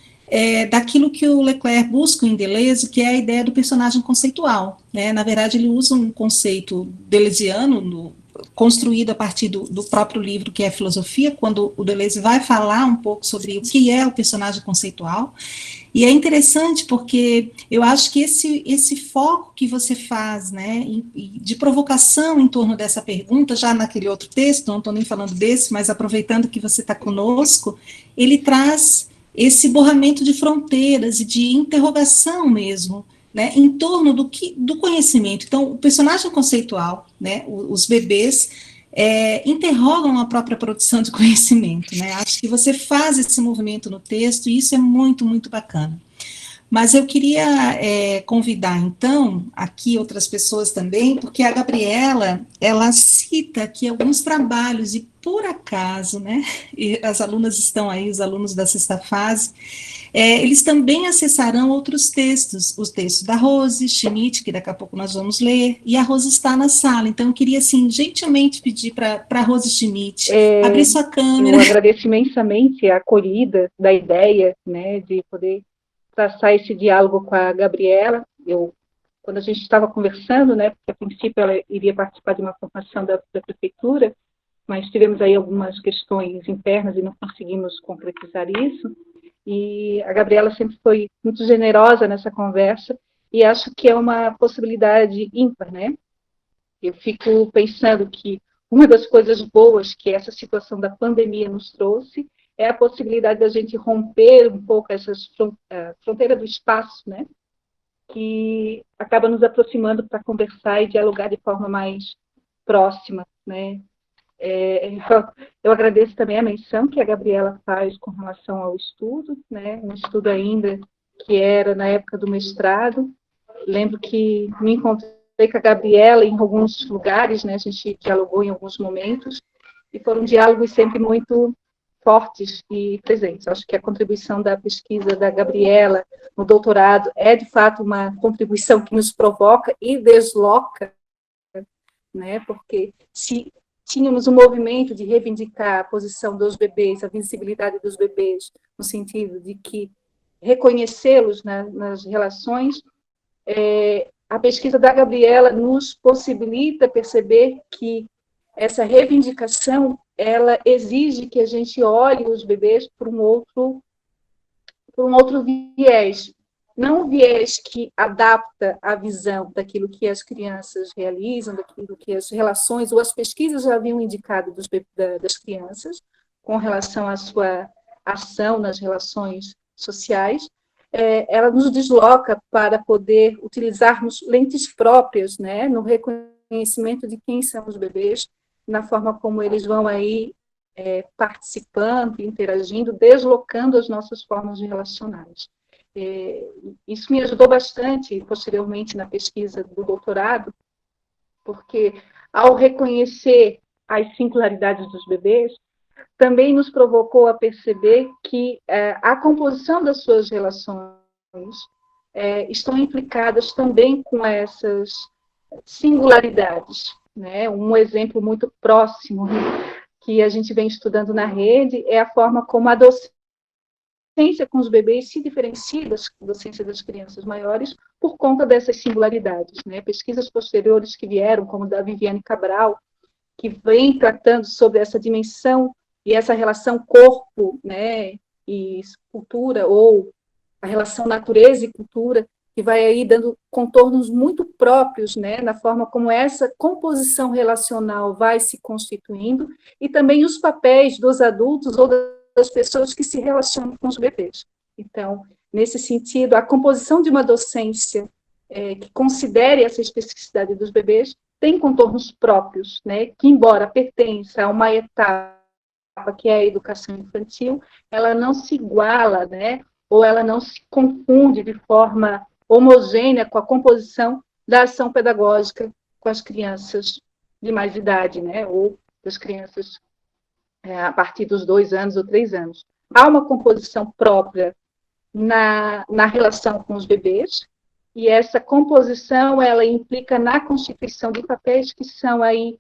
daquilo que o Leclerc busca em Deleuze, que é a ideia do personagem conceitual, né? Na verdade, ele usa um conceito deleuziano, construído a partir do próprio livro, que é a Filosofia, quando o Deleuze vai falar um pouco sobre o que é o personagem conceitual. E é interessante porque eu acho que esse foco que você faz, né, de provocação em torno dessa pergunta, já naquele outro texto, não estou nem falando desse, mas aproveitando que você está conosco, ele traz esse borramento de fronteiras e de interrogação mesmo, né, em torno do conhecimento. Então, o personagem conceitual, né, os bebês, interrogam a própria produção de conhecimento, né? Acho que você faz esse movimento no texto e isso é muito, muito bacana. Mas eu queria convidar, então, aqui outras pessoas também, porque a Gabriela, ela cita aqui alguns trabalhos, e por acaso, né, e as alunas estão aí, os alunos da sexta fase, eles também acessarão outros textos, os textos da Rose Schmidt, que daqui a pouco nós vamos ler, e a Rose está na sala, então eu queria, assim, gentilmente pedir para a Rose Schmidt abrir sua câmera. Eu agradeço imensamente a acolhida da ideia, né, de poder traçar esse diálogo com a Gabriela. Quando a gente estava conversando, né, porque a princípio ela iria participar de uma formação da prefeitura, mas tivemos aí algumas questões internas e não conseguimos concretizar isso. E a Gabriela sempre foi muito generosa nessa conversa e acho que é uma possibilidade ímpar, né? Eu fico pensando que uma das coisas boas que essa situação da pandemia nos trouxe é a possibilidade da gente romper um pouco essa fronteira do espaço, né? Que acaba nos aproximando para conversar e dialogar de forma mais próxima, né? Então, eu agradeço também a menção que a Gabriela faz com relação ao estudo, né? Um estudo ainda que era na época do mestrado. Lembro que me encontrei com a Gabriela em alguns lugares, né? A gente dialogou em alguns momentos, e foram diálogos sempre muito fortes e presentes. Acho que a contribuição da pesquisa da Gabriela no doutorado é, de fato, uma contribuição que nos provoca e desloca, né? Porque se tínhamos um movimento de reivindicar a posição dos bebês, a visibilidade dos bebês, no sentido de que reconhecê-los nas relações, a pesquisa da Gabriela nos possibilita perceber que essa reivindicação, ela exige que a gente olhe os bebês por um outro viés, não um viés que adapta a visão daquilo que as crianças realizam, daquilo que as relações ou as pesquisas já haviam indicado das crianças, com relação à sua ação nas relações sociais. Ela nos desloca para poder utilizarmos lentes próprias, né, no reconhecimento de quem são os bebês, na forma como eles vão aí participando, interagindo, deslocando as nossas formas de relacionais. Isso me ajudou bastante, posteriormente, na pesquisa do doutorado, porque, ao reconhecer as singularidades dos bebês, também nos provocou a perceber que a composição das suas relações estão implicadas também com essas singularidades, né? Um exemplo muito próximo que a gente vem estudando na rede é a forma como a docência com os bebês se diferencia da docência das crianças maiores por conta dessas singularidades, né? Pesquisas posteriores que vieram, como da Viviane Cabral, que vem tratando sobre essa dimensão e essa relação corpo, né, e cultura ou a relação natureza e cultura, que vai aí dando contornos muito próprios, né, na forma como essa composição relacional vai se constituindo, e também os papéis dos adultos ou das pessoas que se relacionam com os bebês. Então, nesse sentido, a composição de uma docência que considere essa especificidade dos bebês tem contornos próprios, né, que, embora pertença a uma etapa que é a educação infantil, ela não se iguala, né, ou ela não se confunde de forma homogênea com a composição da ação pedagógica com as crianças de mais idade, né, ou das crianças a partir dos 2 anos ou 3 anos. Há uma composição própria na relação com os bebês, e essa composição, ela implica na constituição de papéis que são aí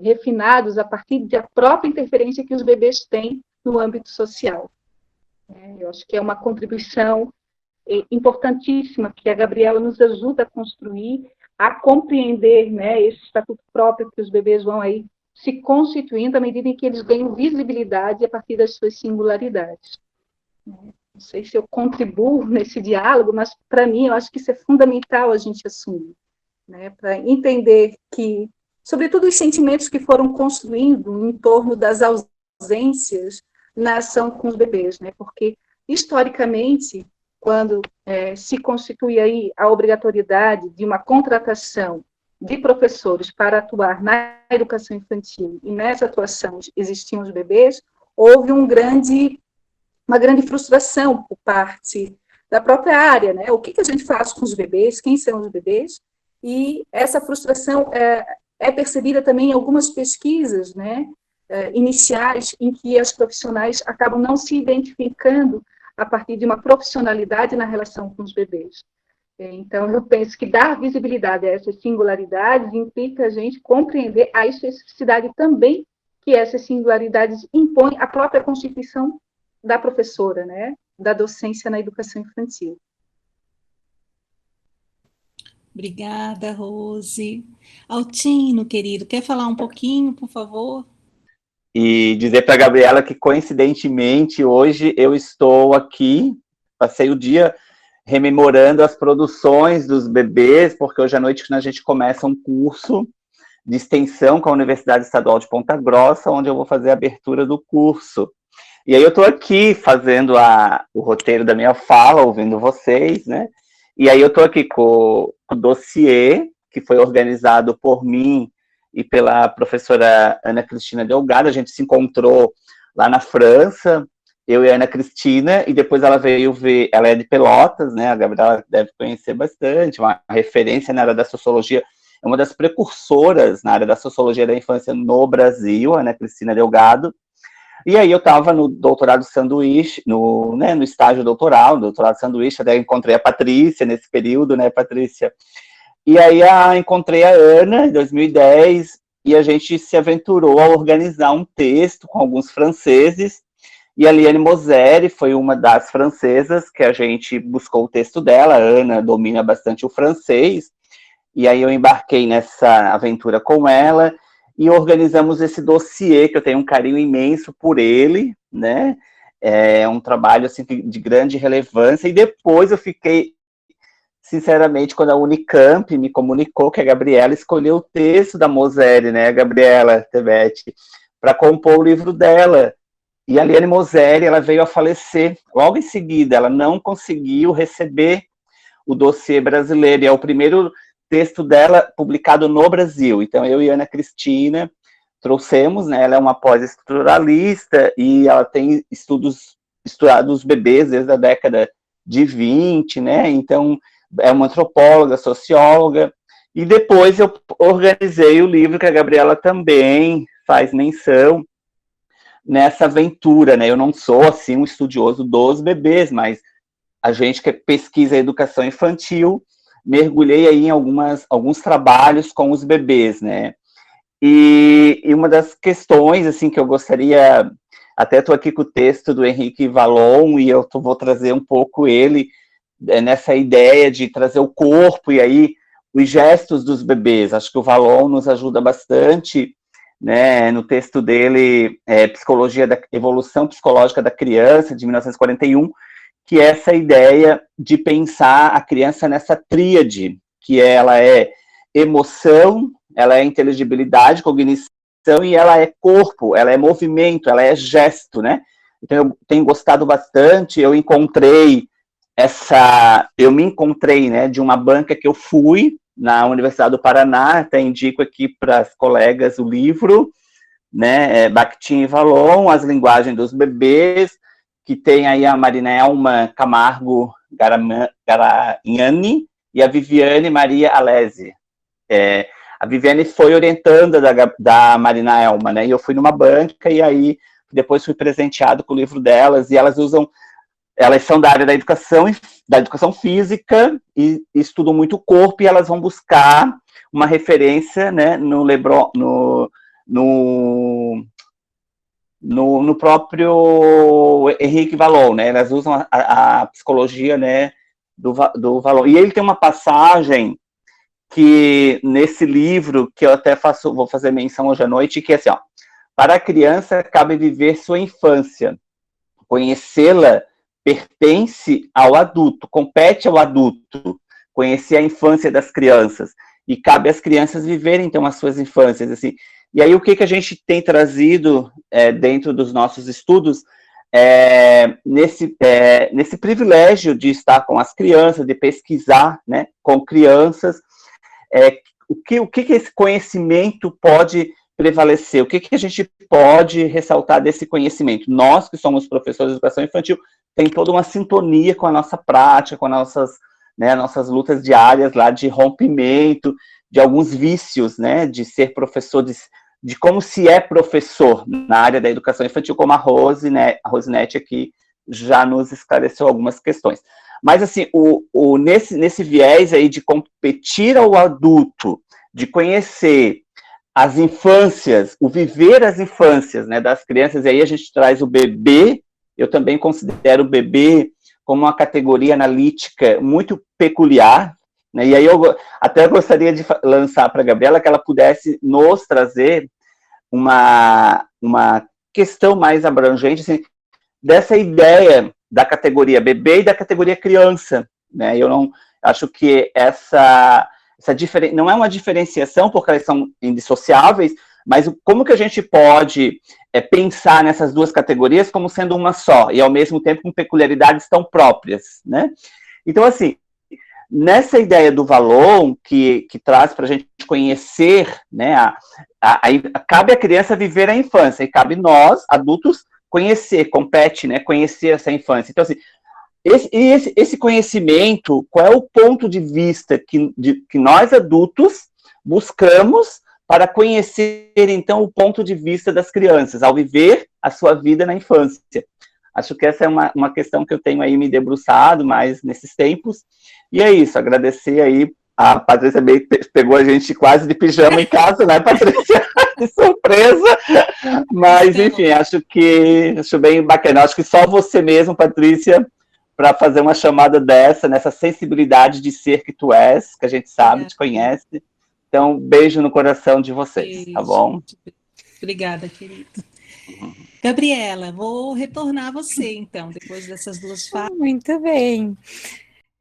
refinados a partir da própria interferência que os bebês têm no âmbito social. Eu acho que é uma contribuição importantíssima que a Gabriela nos ajuda a construir, a compreender, né, esse estatuto próprio que os bebês vão aí se constituindo à medida em que eles ganham visibilidade a partir das suas singularidades. Não sei se eu contribuo nesse diálogo, mas, para mim, eu acho que isso é fundamental a gente assumir, né, para entender que, sobretudo, os sentimentos que foram construindo em torno das ausências na ação com os bebês, né, porque, historicamente, quando se constitui aí a obrigatoriedade de uma contratação de professores para atuar na educação infantil, e nessa atuação existiam os bebês, houve uma grande frustração por parte da própria área, né? O que a gente faz com os bebês, quem são os bebês, e essa frustração é percebida também em algumas pesquisas, né, iniciais, em que as profissionais acabam não se identificando a partir de uma profissionalidade na relação com os bebês. Então, eu penso que dar visibilidade a essas singularidades implica a gente compreender a especificidade também que essas singularidades impõem à própria constituição da professora, né, da docência na educação infantil. Obrigada, Rose. Altino, querido, quer falar um pouquinho, por favor? E dizer para a Gabriela que, coincidentemente, hoje eu estou aqui, passei o dia rememorando as produções dos bebês, porque hoje à noite a gente começa um curso de extensão com a Universidade Estadual de Ponta Grossa, onde eu vou fazer a abertura do curso. E aí eu estou aqui fazendo o roteiro da minha fala, ouvindo vocês, né? E aí eu estou aqui com o dossiê, que foi organizado por mim e pela professora Ana Cristina Delgado. A gente se encontrou lá na França, eu e a Ana Cristina, e depois ela veio ver, ela é de Pelotas, né, a Gabriela deve conhecer bastante, uma referência na área da sociologia, é uma das precursoras na área da sociologia da infância no Brasil, a Ana Cristina Delgado. E aí eu estava no doutorado sanduíche, no estágio doutorado sanduíche, até encontrei a Patrícia nesse período, né, Patrícia? E aí encontrei a Ana, em 2010, e a gente se aventurou a organizar um texto com alguns franceses, e a Liane Moseri foi uma das francesas que a gente buscou o texto dela. A Ana domina bastante o francês, e aí eu embarquei nessa aventura com ela, e organizamos esse dossiê, que eu tenho um carinho imenso por ele, né? É um trabalho assim, de grande relevância, e depois eu fiquei, sinceramente, quando a Unicamp me comunicou que a Gabriela escolheu o texto da Moseri, né, a Gabriela Tebete, para compor o livro dela. E a Liane Moseri, ela veio a falecer logo em seguida, ela não conseguiu receber o dossiê brasileiro, e é o primeiro texto dela publicado no Brasil. Então, eu e Ana Cristina trouxemos, né, ela é uma pós-estruturalista, e ela tem estudado os bebês desde a década de 20, né, então é uma antropóloga, socióloga, e depois eu organizei o livro que a Gabriela também faz menção nessa aventura, né? Eu não sou, assim, um estudioso dos bebês, mas a gente que pesquisa a educação infantil, mergulhei aí em alguns trabalhos com os bebês, né? E uma das questões, assim, que eu gostaria, até estou aqui com o texto do Henrique Vallon, e eu vou trazer um pouco ele, nessa ideia de trazer o corpo e aí os gestos dos bebês. Acho que o Vallon nos ajuda bastante, né, no texto dele, Psicologia da Evolução Psicológica da Criança, de 1941, que é essa ideia de pensar a criança nessa tríade, que ela é emoção, ela é inteligibilidade, cognição, e ela é corpo, ela é movimento, ela é gesto, né? Então, eu tenho gostado bastante, eu me encontrei, né, de uma banca que eu fui na Universidade do Paraná, até indico aqui para as colegas o livro, né, Bakhtin e Vallon, As Linguagens dos Bebês, que tem aí a Marinelma Camargo Garagnani e a Viviane Maria Alesi. A Viviane foi orientanda da Marinelma, né, e eu fui numa banca, e aí depois fui presenteado com o livro delas, e elas são da área da educação física, e estudam muito o corpo, e elas vão buscar uma referência, né, no próprio Henrique Vallon, né? Elas usam a psicologia, né, do Vallon. E ele tem uma passagem que, nesse livro, que eu até vou fazer menção hoje à noite, que é assim, ó: para a criança cabe viver sua infância, conhecê-la pertence ao adulto, compete ao adulto conhecer a infância das crianças, e cabe às crianças viverem, então, as suas infâncias, assim. E aí, o que a gente tem trazido dentro dos nossos estudos, nesse privilégio de estar com as crianças, de pesquisar, né, com crianças, o que esse conhecimento pode prevalecer, o que a gente pode ressaltar desse conhecimento. Nós, que somos professores de educação infantil, tem toda uma sintonia com a nossa prática, com nossas lutas diárias lá de rompimento, de alguns vícios, né, de ser professor, de como se é professor na área da educação infantil, como a Rosinete aqui já nos esclareceu algumas questões. Mas, assim, nesse viés aí de competir ao adulto, de conhecer as infâncias, o viver as infâncias, né, das crianças, e aí a gente traz o bebê. Eu também considero o bebê como uma categoria analítica muito peculiar, né? E aí eu até gostaria de lançar para a Gabriela que ela pudesse nos trazer uma questão mais abrangente, assim, dessa ideia da categoria bebê e da categoria criança, né? Eu não acho que essa não é uma diferenciação, porque elas são indissociáveis, mas como que a gente pode pensar nessas duas categorias como sendo uma só, e ao mesmo tempo com peculiaridades tão próprias, né? Então, assim, nessa ideia do Vallon, que traz para a gente conhecer, né, cabe à criança viver a infância, e cabe nós, adultos, compete, né, conhecer essa infância. Então, assim, esse conhecimento, qual é o ponto de vista que nós, adultos, buscamos para conhecer, então, o ponto de vista das crianças, ao viver a sua vida na infância? Acho que essa é uma questão que eu tenho aí me debruçado mais nesses tempos. E é isso, agradecer aí. A Patrícia pegou a gente quase de pijama em casa, né, Patrícia? De surpresa. Mas, enfim, acho bem bacana. Acho que só você mesmo, Patrícia, para fazer uma chamada nessa sensibilidade de ser que tu és, que a gente sabe, te conhece. Então, beijo no coração de vocês, tá bom? Obrigada, querido. Gabriela, vou retornar a você, então, depois dessas duas falas. Muito bem.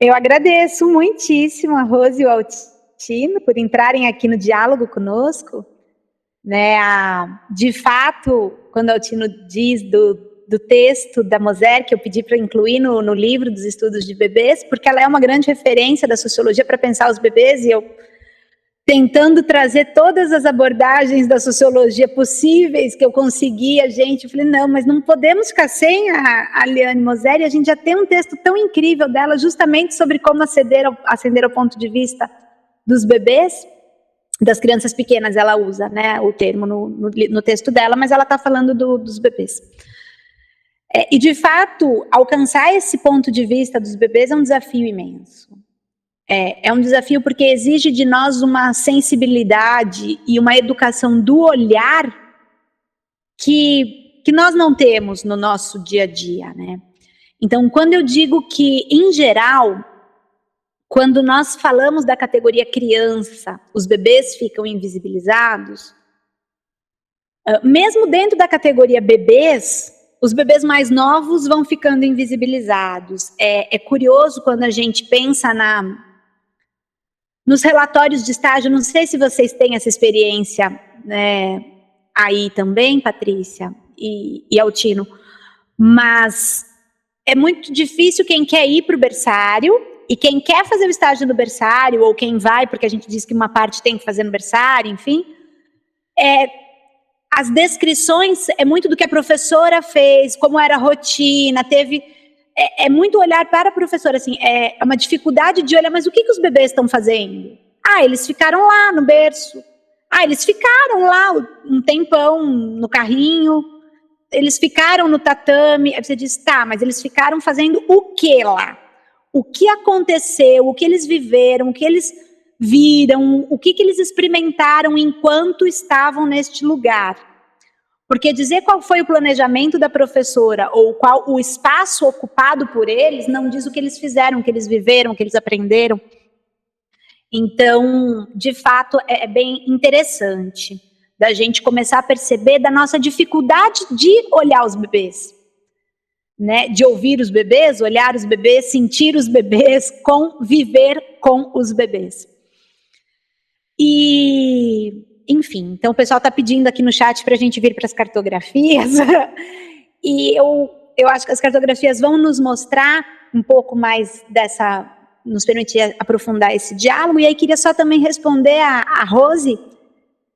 Eu agradeço muitíssimo a Rose e o Altino por entrarem aqui no diálogo conosco. Né, de fato, quando o Altino diz do texto da Moser, que eu pedi para incluir no livro dos estudos de bebês, porque ela é uma grande referência da sociologia para pensar os bebês, e eu tentando trazer todas as abordagens da sociologia possíveis que eu conseguia, eu falei, não, mas não podemos ficar sem a Liane Moser, e a gente já tem um texto tão incrível dela, justamente sobre como ascender ao ponto de vista dos bebês, das crianças pequenas, ela usa, né, o termo no texto dela, mas ela está falando dos bebês. E, de fato, alcançar esse ponto de vista dos bebês é um desafio imenso. É um desafio porque exige de nós uma sensibilidade e uma educação do olhar que nós não temos no nosso dia a dia, né? Então, quando eu digo que, em geral, quando nós falamos da categoria criança, os bebês ficam invisibilizados, mesmo dentro da categoria bebês, os bebês mais novos vão ficando invisibilizados. É curioso quando a gente pensa nos relatórios de estágio, não sei se vocês têm essa experiência, né, aí também, Patrícia e Altino, mas é muito difícil quem quer ir para o berçário e quem quer fazer o estágio no berçário, ou quem vai, porque a gente diz que uma parte tem que fazer no berçário, enfim, as descrições é muito do que a professora fez, como era a rotina, é muito olhar para a professora, assim, é uma dificuldade de olhar, mas o que os bebês estão fazendo? Eles ficaram lá no berço. Eles ficaram lá um tempão no carrinho, eles ficaram no tatame. Aí você diz, tá, mas eles ficaram fazendo o que lá? O que aconteceu, o que eles viveram, o que eles viram, o que eles experimentaram enquanto estavam neste lugar. Porque dizer qual foi o planejamento da professora ou qual o espaço ocupado por eles não diz o que eles fizeram, o que eles viveram, o que eles aprenderam. Então, de fato, é bem interessante da gente começar a perceber da nossa dificuldade de olhar os bebês, né? De ouvir os bebês, olhar os bebês, sentir os bebês, conviver com os bebês. E, enfim, então o pessoal está pedindo aqui no chat para a gente vir para as cartografias, e eu acho que as cartografias vão nos mostrar um pouco mais nos permitir aprofundar esse diálogo. E aí queria só também responder a Rose,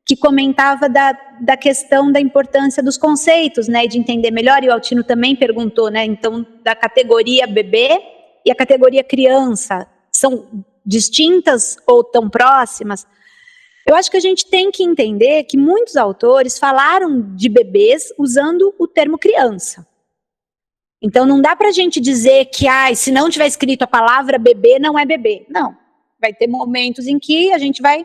que comentava da questão da importância dos conceitos, né, de entender melhor, e o Altino também perguntou, né, então, da categoria bebê e a categoria criança, são distintas ou tão próximas? Eu acho que a gente tem que entender que muitos autores falaram de bebês usando o termo criança. Então, não dá para a gente dizer que, se não tiver escrito a palavra bebê, não é bebê. Não. Vai ter momentos em que a gente vai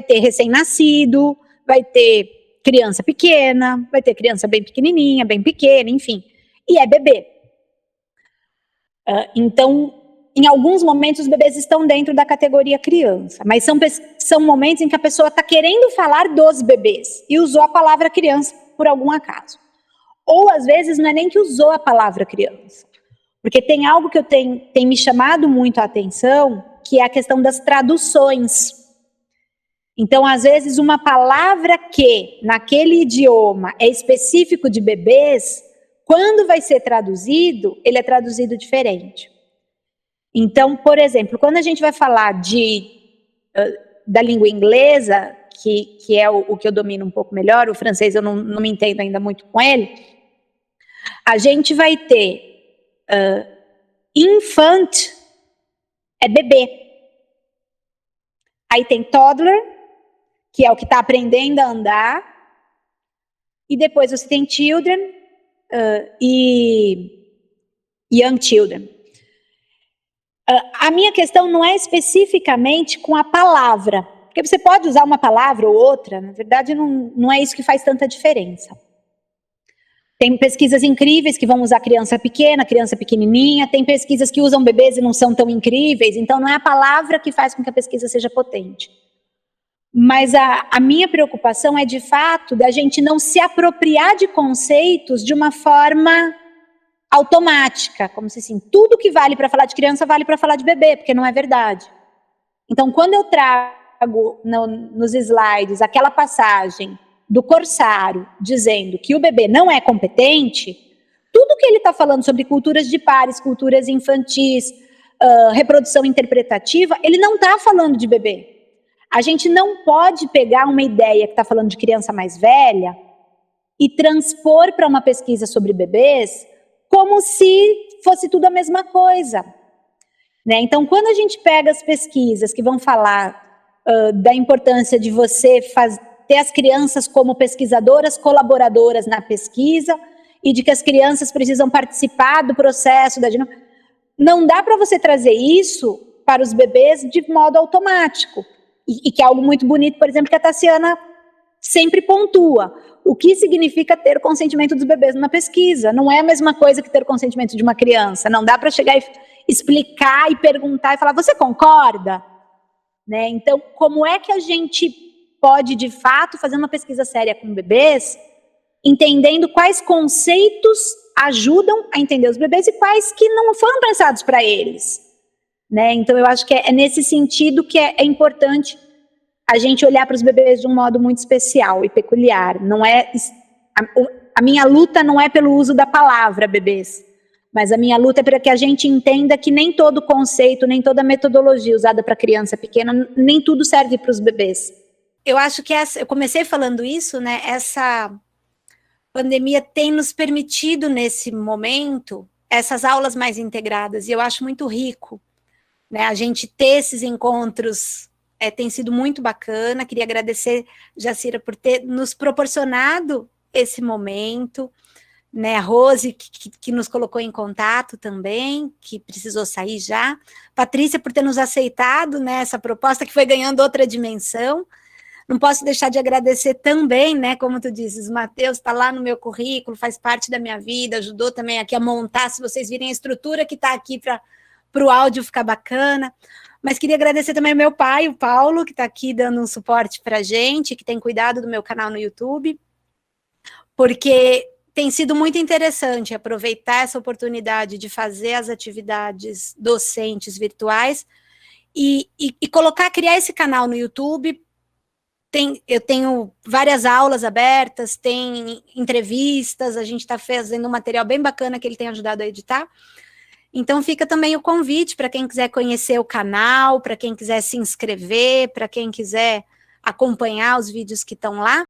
ter recém-nascido, vai ter criança pequena, vai ter criança bem pequenininha, bem pequena, enfim. E é bebê. Então, em alguns momentos, os bebês estão dentro da categoria criança. Mas são momentos em que a pessoa está querendo falar dos bebês e usou a palavra criança por algum acaso. Ou, às vezes, não é nem que usou a palavra criança. Porque tem algo que tem me chamado muito a atenção, que é a questão das traduções. Então, às vezes, uma palavra que, naquele idioma, é específico de bebês, quando vai ser traduzido, ele é traduzido diferente. Então, por exemplo, quando a gente vai falar da língua inglesa, que é o que eu domino um pouco melhor, o francês eu não me entendo ainda muito com ele, a gente vai ter infant, é bebê. Aí tem toddler, que é o que está aprendendo a andar, e depois você tem children e young children. A minha questão não é especificamente com a palavra, porque você pode usar uma palavra ou outra, na verdade não é isso que faz tanta diferença. Tem pesquisas incríveis que vão usar criança pequena, criança pequenininha, tem pesquisas que usam bebês e não são tão incríveis, então não é a palavra que faz com que a pesquisa seja potente. Mas a minha preocupação é, de fato, da gente não se apropriar de conceitos de uma forma automática, como se assim, tudo que vale para falar de criança vale para falar de bebê, porque não é verdade. Então, quando eu trago nos slides aquela passagem do Corsário dizendo que o bebê não é competente, tudo que ele está falando sobre culturas de pares, culturas infantis, reprodução interpretativa, ele não está falando de bebê. A gente não pode pegar uma ideia que está falando de criança mais velha e transpor para uma pesquisa sobre bebês como se fosse tudo a mesma coisa. Né? Então, quando a gente pega as pesquisas que vão falar da importância de você ter as crianças como pesquisadoras colaboradoras na pesquisa e de que as crianças precisam participar do processo não dá para você trazer isso para os bebês de modo automático. E que é algo muito bonito, por exemplo, que a Tassiana sempre pontua. O que significa ter o consentimento dos bebês numa pesquisa? Não é a mesma coisa que ter o consentimento de uma criança. Não dá para chegar e explicar e perguntar e falar, você concorda? Né? Então, como é que a gente pode, de fato, fazer uma pesquisa séria com bebês entendendo quais conceitos ajudam a entender os bebês e quais que não foram pensados para eles, né? Então, eu acho que é nesse sentido que é importante a gente olhar para os bebês de um modo muito especial e peculiar. Não é a minha luta não é pelo uso da palavra bebês, mas a minha luta é para que a gente entenda que nem todo conceito, nem toda metodologia usada para criança pequena, nem tudo serve para os bebês. Eu acho que eu comecei falando isso, né? Essa pandemia tem nos permitido, nesse momento, essas aulas mais integradas, e eu acho muito rico, né? A gente ter esses encontros tem sido muito bacana. Queria agradecer, Jacira, por ter nos proporcionado esse momento, né? A Rose, que nos colocou em contato também, que precisou sair já. Patrícia, por ter nos aceitado, né, essa proposta que foi ganhando outra dimensão. Não posso deixar de agradecer também, né, como tu dizes, o Matheus está lá no meu currículo, faz parte da minha vida, ajudou também aqui a montar, se vocês virem a estrutura que está aqui para o áudio ficar bacana. Mas queria agradecer também ao meu pai, o Paulo, que está aqui dando um suporte para a gente, que tem cuidado do meu canal no YouTube, porque tem sido muito interessante aproveitar essa oportunidade de fazer as atividades docentes virtuais e criar esse canal no YouTube. Eu tenho várias aulas abertas, tem entrevistas, a gente está fazendo um material bem bacana que ele tem ajudado a editar. Então fica também o convite para quem quiser conhecer o canal, para quem quiser se inscrever, para quem quiser acompanhar os vídeos que estão lá.